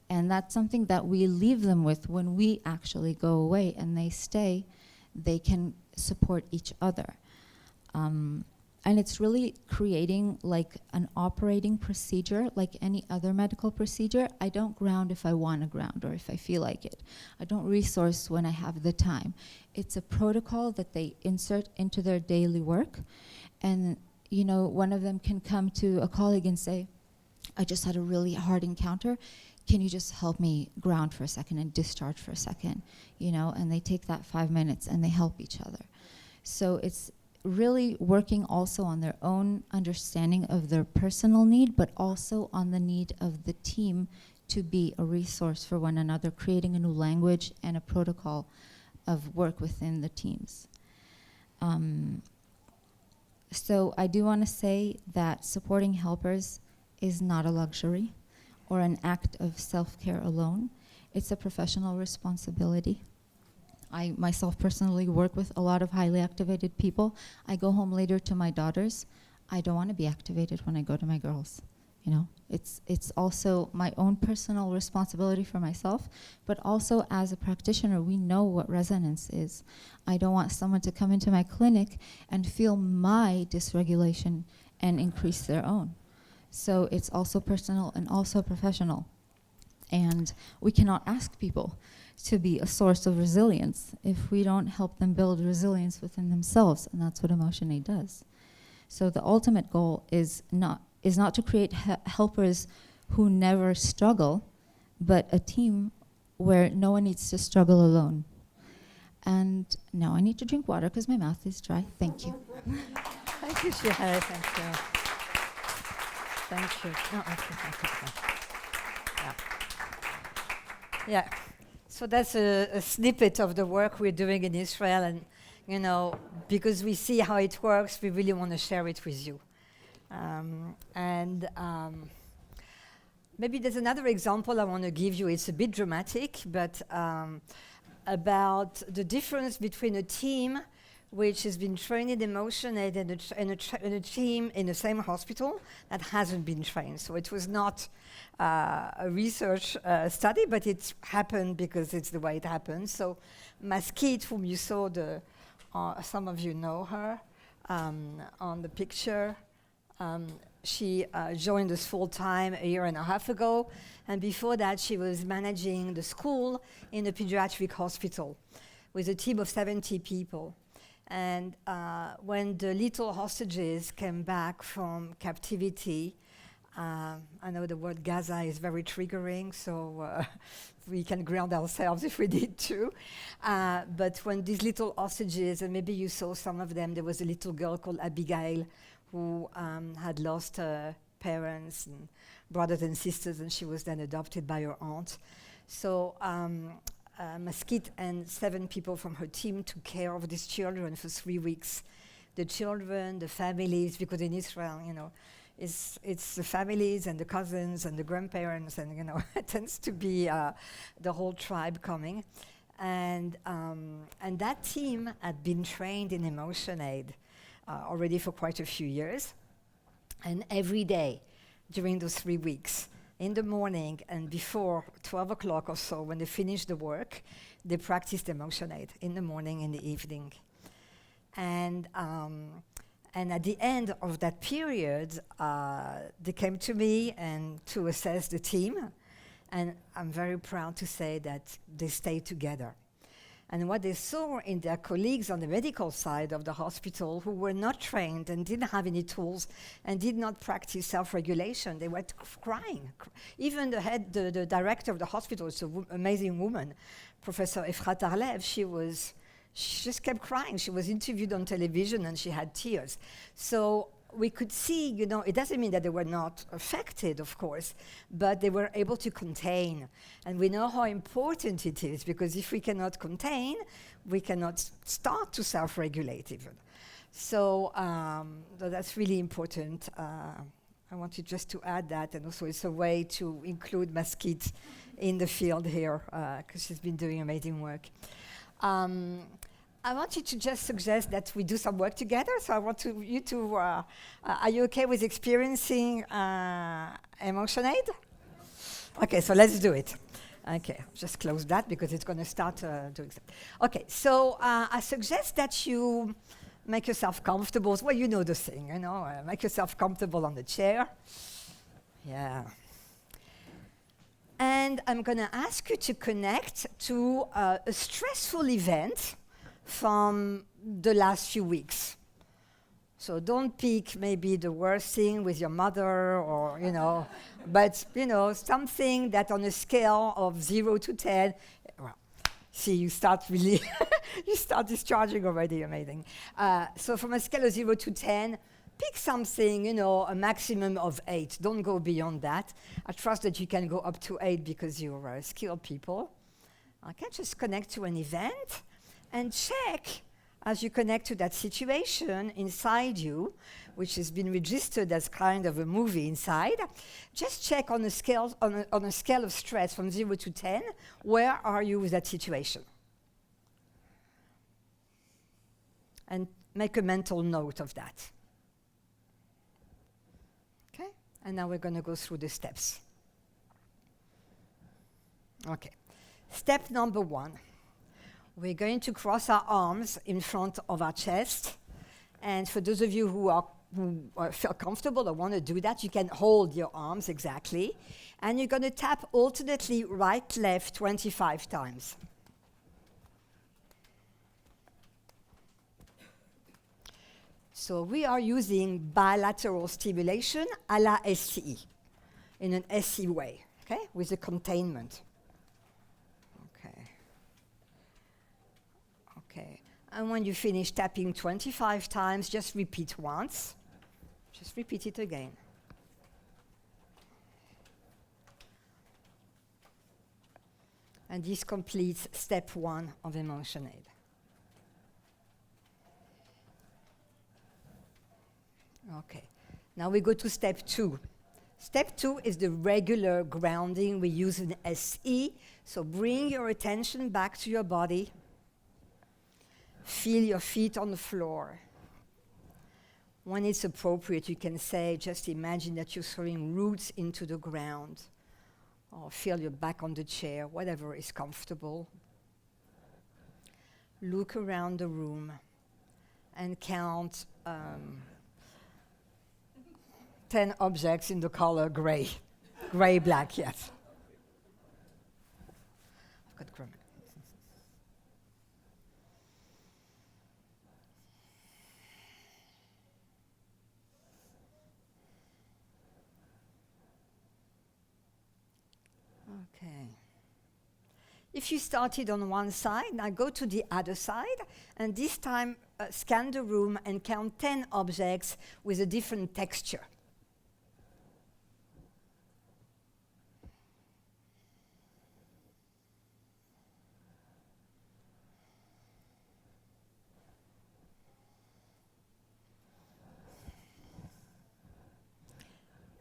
And that's something that we leave them with when we actually go away and they stay, they can support each other. And it's really creating like an operating procedure, like any other medical procedure. I don't ground if I want to ground or if I feel like it. I don't resource when I have the time. It's a protocol that they insert into their daily work. And, you know, one of them can come to a colleague and say, I just had a really hard encounter. Can you just help me ground for a second and discharge for a second? You know, and they take that 5 minutes and they help each other. So it's really working also on their own understanding of their personal need, but also on the need of the team to be a resource for one another, creating a new language and a protocol of work within the teams. So I do want to say that supporting helpers is not a luxury or an act of self-care alone. It's a professional responsibility. I myself personally work with a lot of highly activated people. I go home later to my daughters. I don't want to be activated when I go to my girls. You know, it's also my own personal responsibility for myself, but also as a practitioner, we know what resonance is. I don't want someone to come into my clinic and feel my dysregulation and increase their own. So it's also personal and also professional. And we cannot ask people to be a source of resilience if we don't help them build resilience within themselves, and that's what EmotionAid does. So the ultimate goal is not to create helpers who never struggle, but a team where no one needs to struggle alone. And now I need to drink water because my mouth is dry. Thank you. Thank you, Shihara. Thank you. Thank you. No, okay. Yeah. So that's a snippet of the work we're doing in Israel, and you know, because we see how it works, we really want to share it with you. Maybe there's another example I want to give you. It's a bit dramatic, but about the difference between a team which has been trained in EmotionAid and a team in the same hospital that hasn't been trained. So it was not a research study, but it happened because it's the way it happens. So Maskit, whom you saw, some of you know her on the picture. She joined us full-time a year and a half ago, and before that she was managing the school in a pediatric hospital with a team of 70 people. And when the little hostages came back from captivity, I know the word Gaza is very triggering, so we can ground ourselves if we need to. But when these little hostages, and maybe you saw some of them, there was a little girl called Abigail who had lost her parents and brothers and sisters, and she was then adopted by her aunt. So Maskit and 7 people from her team took care of these children for 3 weeks. The children, the families, because in Israel, you know, it's the families and the cousins and the grandparents, and you know, it tends to be the whole tribe coming. And that team had been trained in EmotionAid already for quite a few years. And every day during those 3 weeks. In the morning and before 12 o'clock or so, when they finish the work, they practiced EmotionAid in the morning and the evening. And at the end of that period, they came to me and to assess the team. And I'm very proud to say that they stayed together. And what they saw in their colleagues on the medical side of the hospital who were not trained and didn't have any tools and did not practice self-regulation, they were crying. Even the director of the hospital is an amazing woman, Professor Efrat Arlev, she just kept crying. She was interviewed on television and she had tears. So we could see, it doesn't mean that they were not affected, of course, but they were able to contain. And we know how important it is, because if we cannot contain, we cannot start to self-regulate even. So that's really important. I wanted just to add that, and also it's a way to include Maskit in the field here, because she's been doing amazing work. I wanted to just suggest that we do some work together. So I want you to, are you okay with experiencing EmotionAid? Okay, so let's do it. Okay, just close that because it's going to start doing something. Okay, so I suggest that you make yourself comfortable. Well, you know the thing, make yourself comfortable on the chair. Yeah. And I'm going to ask you to connect to a stressful event from the last few weeks. So don't pick maybe the worst thing with your mother or, but, something that on a scale of 0 to 10, well, see, you start really, you start discharging already, amazing. So from a scale of 0 to 10, pick something, a maximum of 8. Don't go beyond that. I trust that you can go up to 8 because you're skilled people. Okay, just connect to an event. And check, as you connect to that situation inside you, which has been registered as kind of a movie inside, just check on a scale of stress from 0 to 10, where are you with that situation? And make a mental note of that. Okay? And now we're going to go through the steps. Okay. Step number 1. We're going to cross our arms in front of our chest. And for those of you who feel comfortable or want to do that, you can hold your arms exactly. And you're going to tap alternately right, left 25 times. So we are using bilateral stimulation a la SCE, in an SE way, okay, with a containment. Okay, and when you finish tapping 25 times, just repeat once. Just repeat it again. And this completes step 1 of EmotionAid. Okay, now we go to step 2. Step 2 is the regular grounding we use in SE. So bring your attention back to your body. Feel your feet on the floor. When it's appropriate, you can say, just imagine that you're throwing roots into the ground, or feel your back on the chair, whatever is comfortable. Look around the room and count 10 objects in the color gray. Gray, black, yes. I've got grammar. Okay. If you started on one side, now go to the other side, and this time scan the room and count 10 objects with a different texture.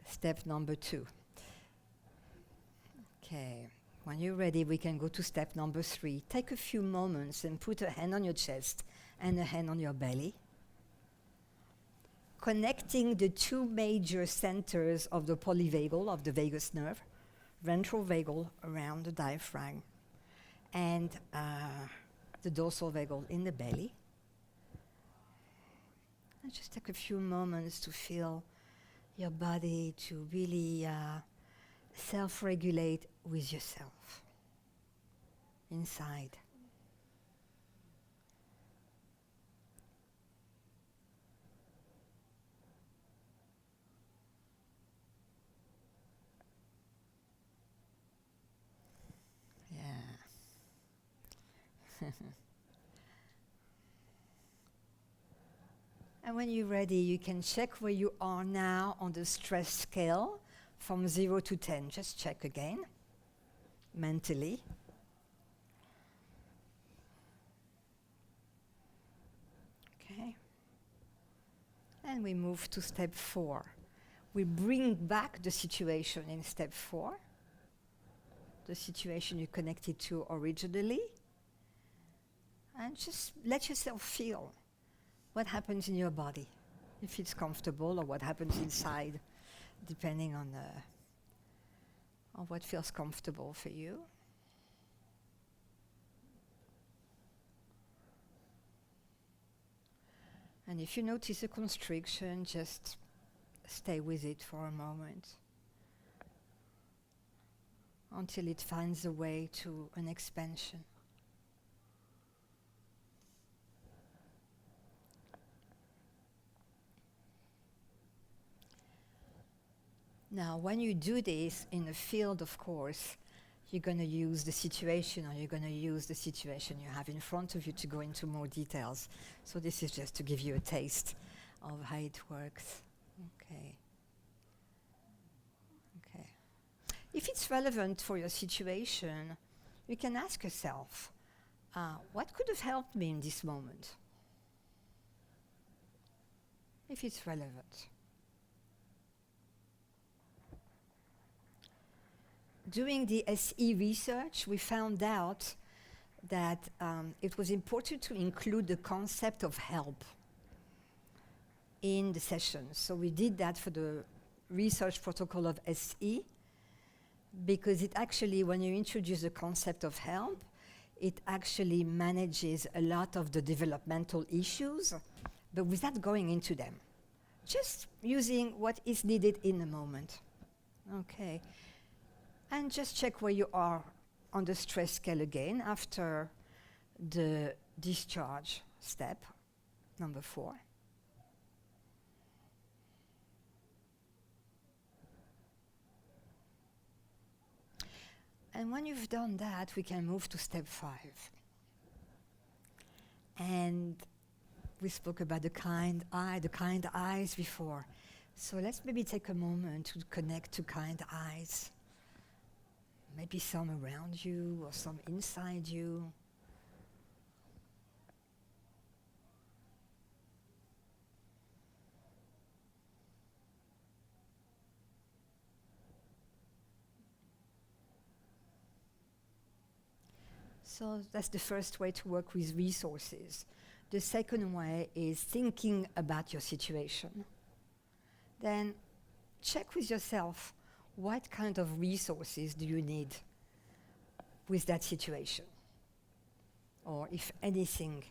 Step number 2. Okay, when you're ready, we can go to step number 3. Take a few moments and put a hand on your chest and a hand on your belly. connecting the two major centers of the polyvagal, of the vagus nerve, ventral vagal around the diaphragm, and the dorsal vagal in the belly. And just take a few moments to feel your body, to really self-regulate with yourself inside. And when you're ready, you can check where you are now on the stress scale from 0 to 10. Just check again, mentally. Okay. And we move to step 4. We bring back the situation in step 4, the situation you connected to originally, and just let yourself feel what happens in your body, if it's comfortable, or what happens inside, depending on what feels comfortable for you. And if you notice a constriction, just stay with it for a moment until it finds a way to an expansion. Now, when you do this in the field, of course, you're going to use the situation, or you're going to use the situation you have in front of you to go into more details. So this is just to give you a taste of how it works. Okay. Okay. If it's relevant for your situation, you can ask yourself, what could have helped me in this moment? If it's relevant. Doing the SE research, we found out that it was important to include the concept of help in the session. So we did that for the research protocol of SE, because it actually, when you introduce the concept of help, it actually manages a lot of the developmental issues, but without going into them. Just using what is needed in the moment. Okay. And just check where you are on the stress scale again after the discharge step, number 4. And when you've done that, we can move to step 5. And we spoke about the kind eye, the kind eyes before. So let's maybe take a moment to connect to kind eyes. Maybe some around you or some inside you. So that's the first way to work with resources. The second way is thinking about your situation. Then check with yourself, what kind of resources do you need with that situation? Or if anything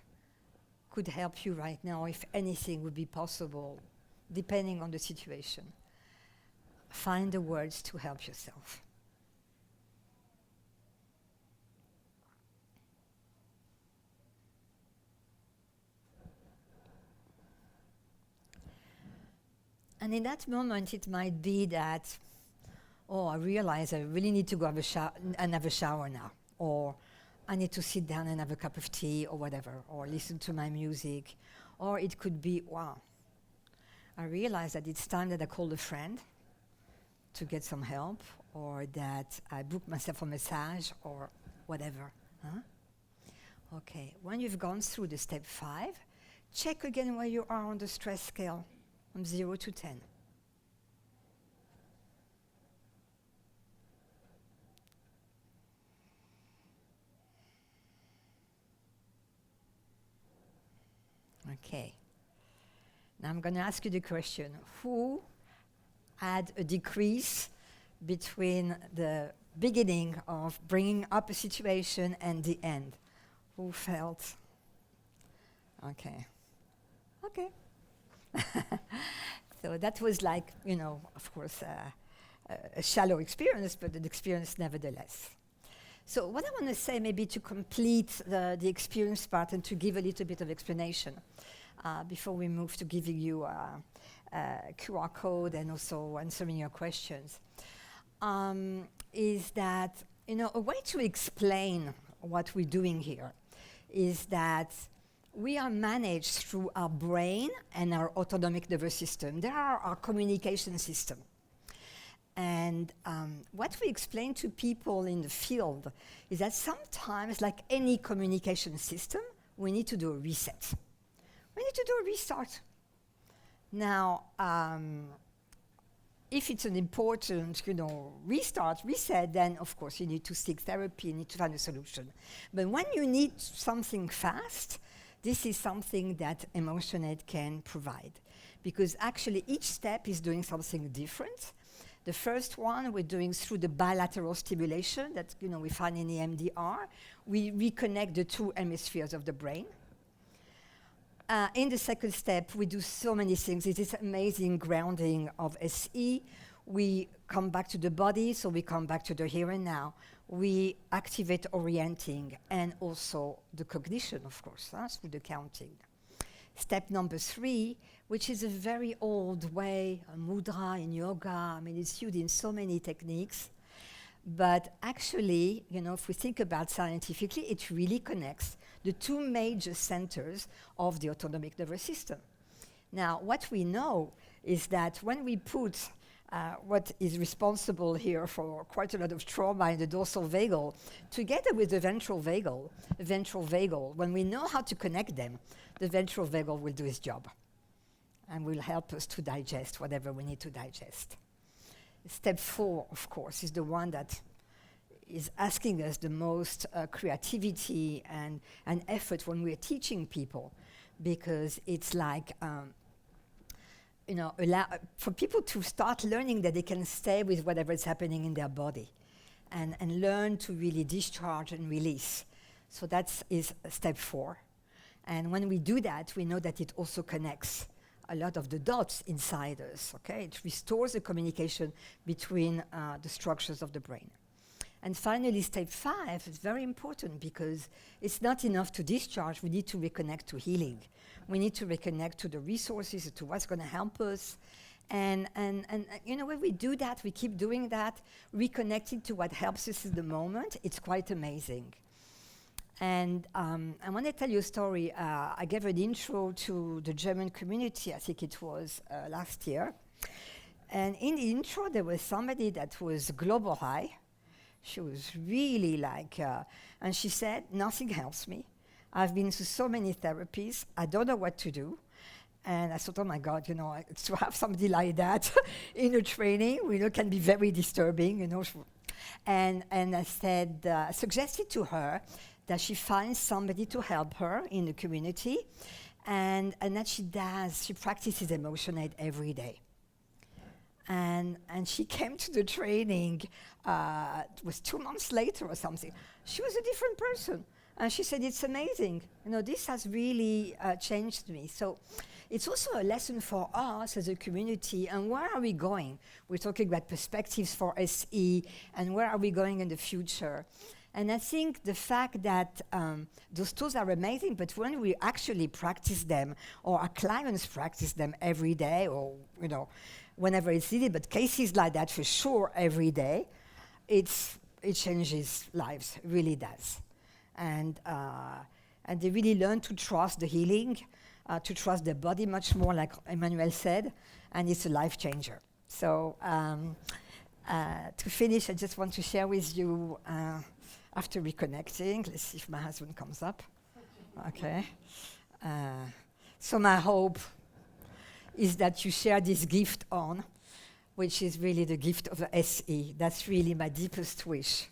could help you right now, if anything would be possible, depending on the situation. Find the words to help yourself. And in that moment, it might be that, oh, I realize I really need to go have a shower now. Or I need to sit down and have a cup of tea or whatever, or listen to my music. Or it could be, wow, I realize that it's time that I call a friend to get some help, or that I book myself a massage, or whatever. Huh? Okay, when you've gone through the step 5, check again where you are on the stress scale, from 0 to 10. Okay. Now I'm going to ask you the question, who had a decrease between the beginning of bringing up a situation and the end? Who felt? Okay. Okay. So that was like, of course, a shallow experience, but an experience nevertheless. So what I want to say, maybe to complete the experience part and to give a little bit of explanation before we move to giving you a QR code and also answering your questions, is that, a way to explain what we're doing here is that we are managed through our brain and our autonomic nervous system. They are our communication system. And what we explain to people in the field is that sometimes, like any communication system, we need to do a reset. We need to do a restart. Now, if it's an important, reset, then of course you need to seek therapy, you need to find a solution. But when you need something fast, this is something that EmotionAid can provide. Because actually each step is doing something different. The first one we're doing through the bilateral stimulation that we find in EMDR. We reconnect the two hemispheres of the brain. In the second step, we do so many things. It is amazing grounding of SE. We come back to the body, so we come back to the here and now. We activate orienting and also the cognition, of course, through the counting. Step number 3, which is a very old way, a mudra in yoga. It's used in so many techniques. But actually, if we think about scientifically, it really connects the two major centers of the autonomic nervous system. Now, what we know is that when we put what is responsible here for quite a lot of trauma in the dorsal vagal, together with the ventral vagal, when we know how to connect them, the ventral vagal will do its job and will help us to digest whatever we need to digest. Step 4, of course, is the one that is asking us the most creativity and effort when we're teaching people, because it's like, for people to start learning that they can stay with whatever is happening in their body and learn to really discharge and release. So that is step 4. And when we do that, we know that it also connects a lot of the dots inside us, okay? It restores the communication between the structures of the brain. And finally, step 5 is very important because it's not enough to discharge. We need to reconnect to healing. We need to reconnect to the resources, to what's going to help us. And when we do that, we keep doing that, reconnecting to what helps us in the moment. It's quite amazing. And I want to tell you a story. I gave an intro to the German community, I think it was last year. And in the intro, there was somebody that was global high. She was really like, and she said, nothing helps me. I've been to so many therapies. I don't know what to do. And I thought, oh my God, to have somebody like that in a training, can be very disturbing, And I said, suggested to her that she finds somebody to help her in the community, and that she practices EmotionAid every day. And she came to the training, it was 2 months later or something. She was a different person. And she said, it's amazing. This has really changed me. So it's also a lesson for us as a community. And where are we going? We're talking about perspectives for SE, and where are we going in the future? And I think the fact that those tools are amazing, but when we actually practice them, or our clients practice them every day, or whenever it's needed, but cases like that for sure every day, it changes lives, it really does. And they really learn to trust the healing, to trust their body much more, like Emmanuel said, and it's a life changer. So to finish, I just want to share with you, after reconnecting, let's see if my husband comes up. Okay. So my hope is that you share this gift on, which is really the gift of the SE. That's really my deepest wish.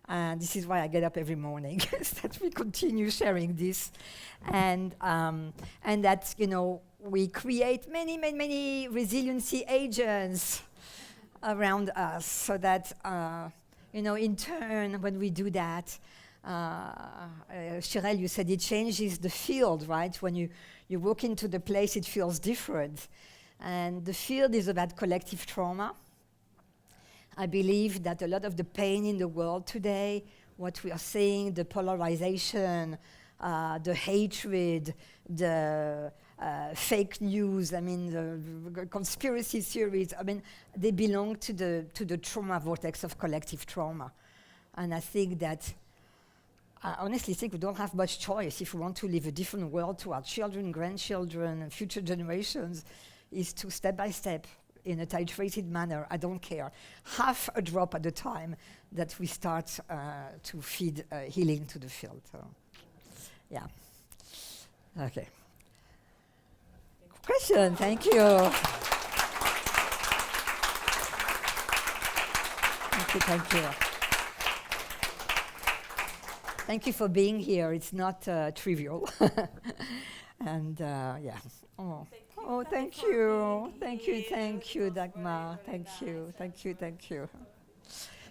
And this is why I get up every morning, is that we continue sharing this. And that, we create many resiliency agents around us, so that, in turn, when we do that, Shirel, you said it changes the field, right? When you walk into the place, it feels different. And the field is about collective trauma. I believe that a lot of the pain in the world today, what we are seeing, the polarization, the hatred, the fake news, the conspiracy theories, they belong to the trauma vortex of collective trauma. And I think that, I honestly think we don't have much choice if we want to leave a different world to our children, grandchildren, and future generations, is to step by step, in a titrated manner, I don't care, half a drop at a time, that we start to feed healing to the field. So, yeah. Okay. Question, thank you. Thank you. Thank you for being here. It's not trivial. And yeah. Oh, thank you. Thank you, Dagmar. Thank you.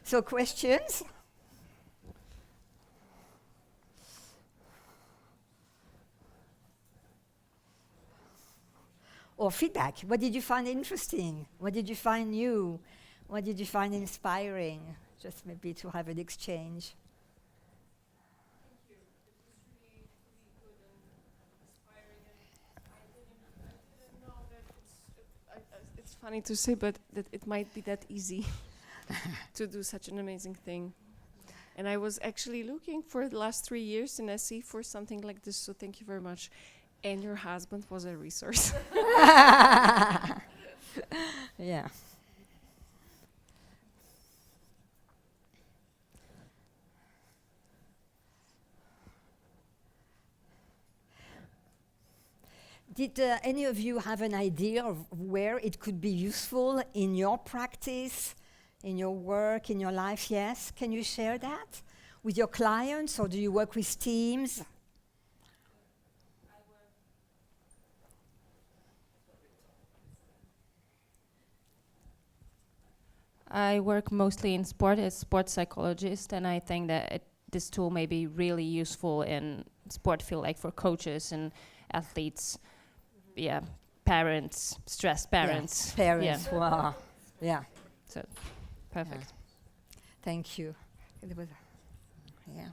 So, questions? Or feedback. What did you find interesting? What did you find new? What did you find inspiring? Just maybe to have an exchange. It's funny to say, but that it might be that easy to do such an amazing thing. And I was actually looking for the last 3 years in SE for something like this, so thank you very much. And your husband was a resource. Yeah. Did any of you have an idea of where it could be useful in your practice, in your work, in your life? Yes? Can you share that with your clients, or do you work with teams? I work mostly in sport as sports psychologist, and I think that this tool may be really useful in sport field, like for coaches and athletes. Yeah, parents, stressed parents. Yeah. Parents, yeah. Wow. Yeah. So, perfect. Yeah. Thank you. Yeah.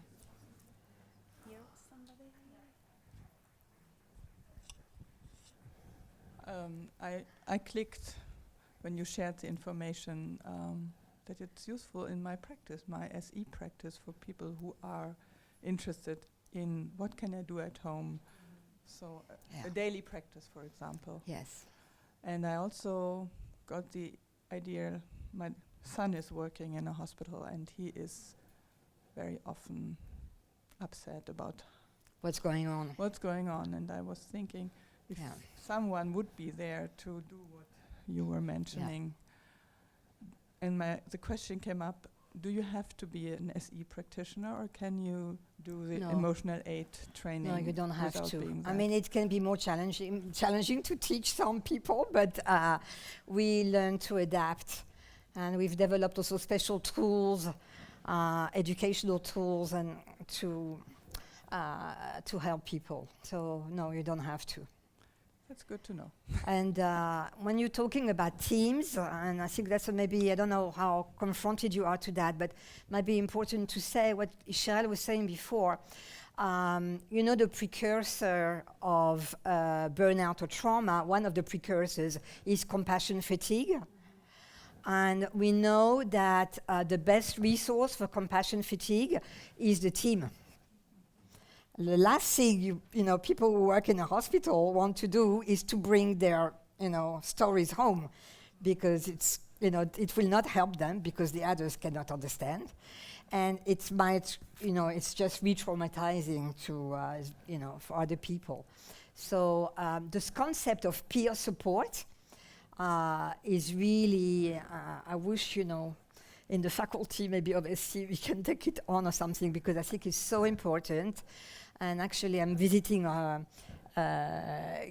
I clicked when you shared the information that it's useful in my practice, my SE practice, for people who are interested in what can I do at home. So a daily practice, for example. Yes. And I also got the idea, my son is working in a hospital and he is very often upset about what's going on. And I was thinking, if someone would be there to do what you were mentioning, and the question came up, do you have to be an SE practitioner, or can you do the emotional aid training? No, you don't have to. I mean, it can be more challenging to teach some people, but we learn to adapt. And we've developed also special tools, educational tools, and to help people. So no, you don't have to. That's good to know. And when you're talking about teams, and I think that's maybe, I don't know how confronted you are to that, but might be important to say what Cheryl was saying before. The precursor of burnout or trauma, one of the precursors is compassion fatigue. And we know that the best resource for compassion fatigue is the team. The last thing people who work in a hospital want to do is to bring their stories home, because it will not help them because the others cannot understand, and it might it's just re-traumatizing to for other people. So this concept of peer support is really I wish in the faculty maybe of SC we can take it on or something, because I think it's so important. And actually, I'm visiting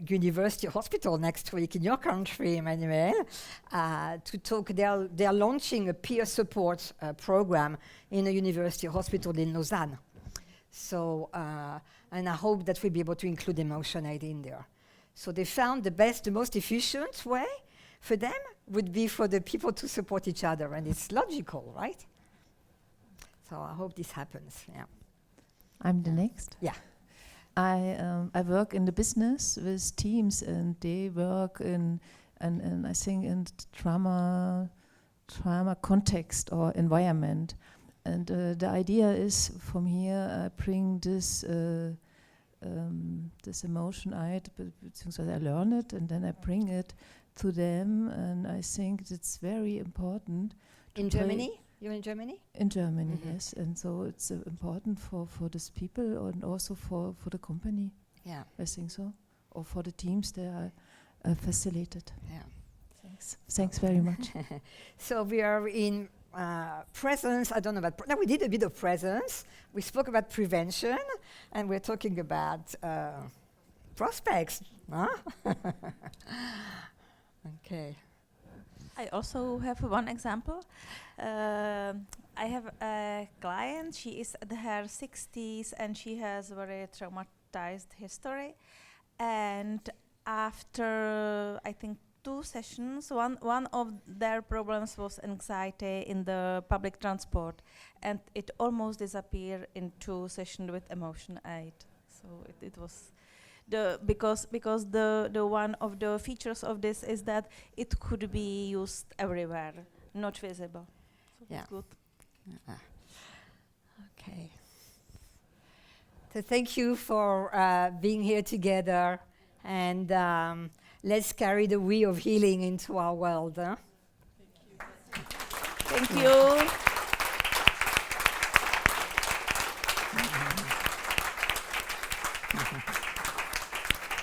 university hospital next week in your country, Emmanuel, to talk. They're launching a peer support program in a university hospital in Lausanne. So, and I hope that we'll be able to include EmotionAid in there. So they found the most efficient way for them would be for the people to support each other, and it's logical, right? So I hope this happens. Yeah. I'm the next. Yeah. I work in the business with teams, and they work in I think in trauma context or environment. And the idea is from here I bring this EmotionAid, beziehungsweise I learn it and then I bring it to them, and I think it's very important. In Germany? You're in Germany? In Germany, yes. And so it's important for these people and also for the company. Yeah. I think so. Or for the teams that are facilitated. Yeah. Thanks. Thanks very much. So we are in presence. I don't know about. No, we did a bit of presence. We spoke about prevention, and we're talking about prospects. Huh? Okay. I also have one example. I have a client. She is in her 60s and she has very traumatized history. And after, I think, 2 sessions, one of their problems was anxiety in the public transport, and it almost disappeared in 2 sessions with EmotionAid. So it was because the one of the features of this is that it could be used everywhere, not visible. So Yeah. it's good. Okay. So thank you for being here together, and let's carry the wheel of healing into our world. Huh? Thank you.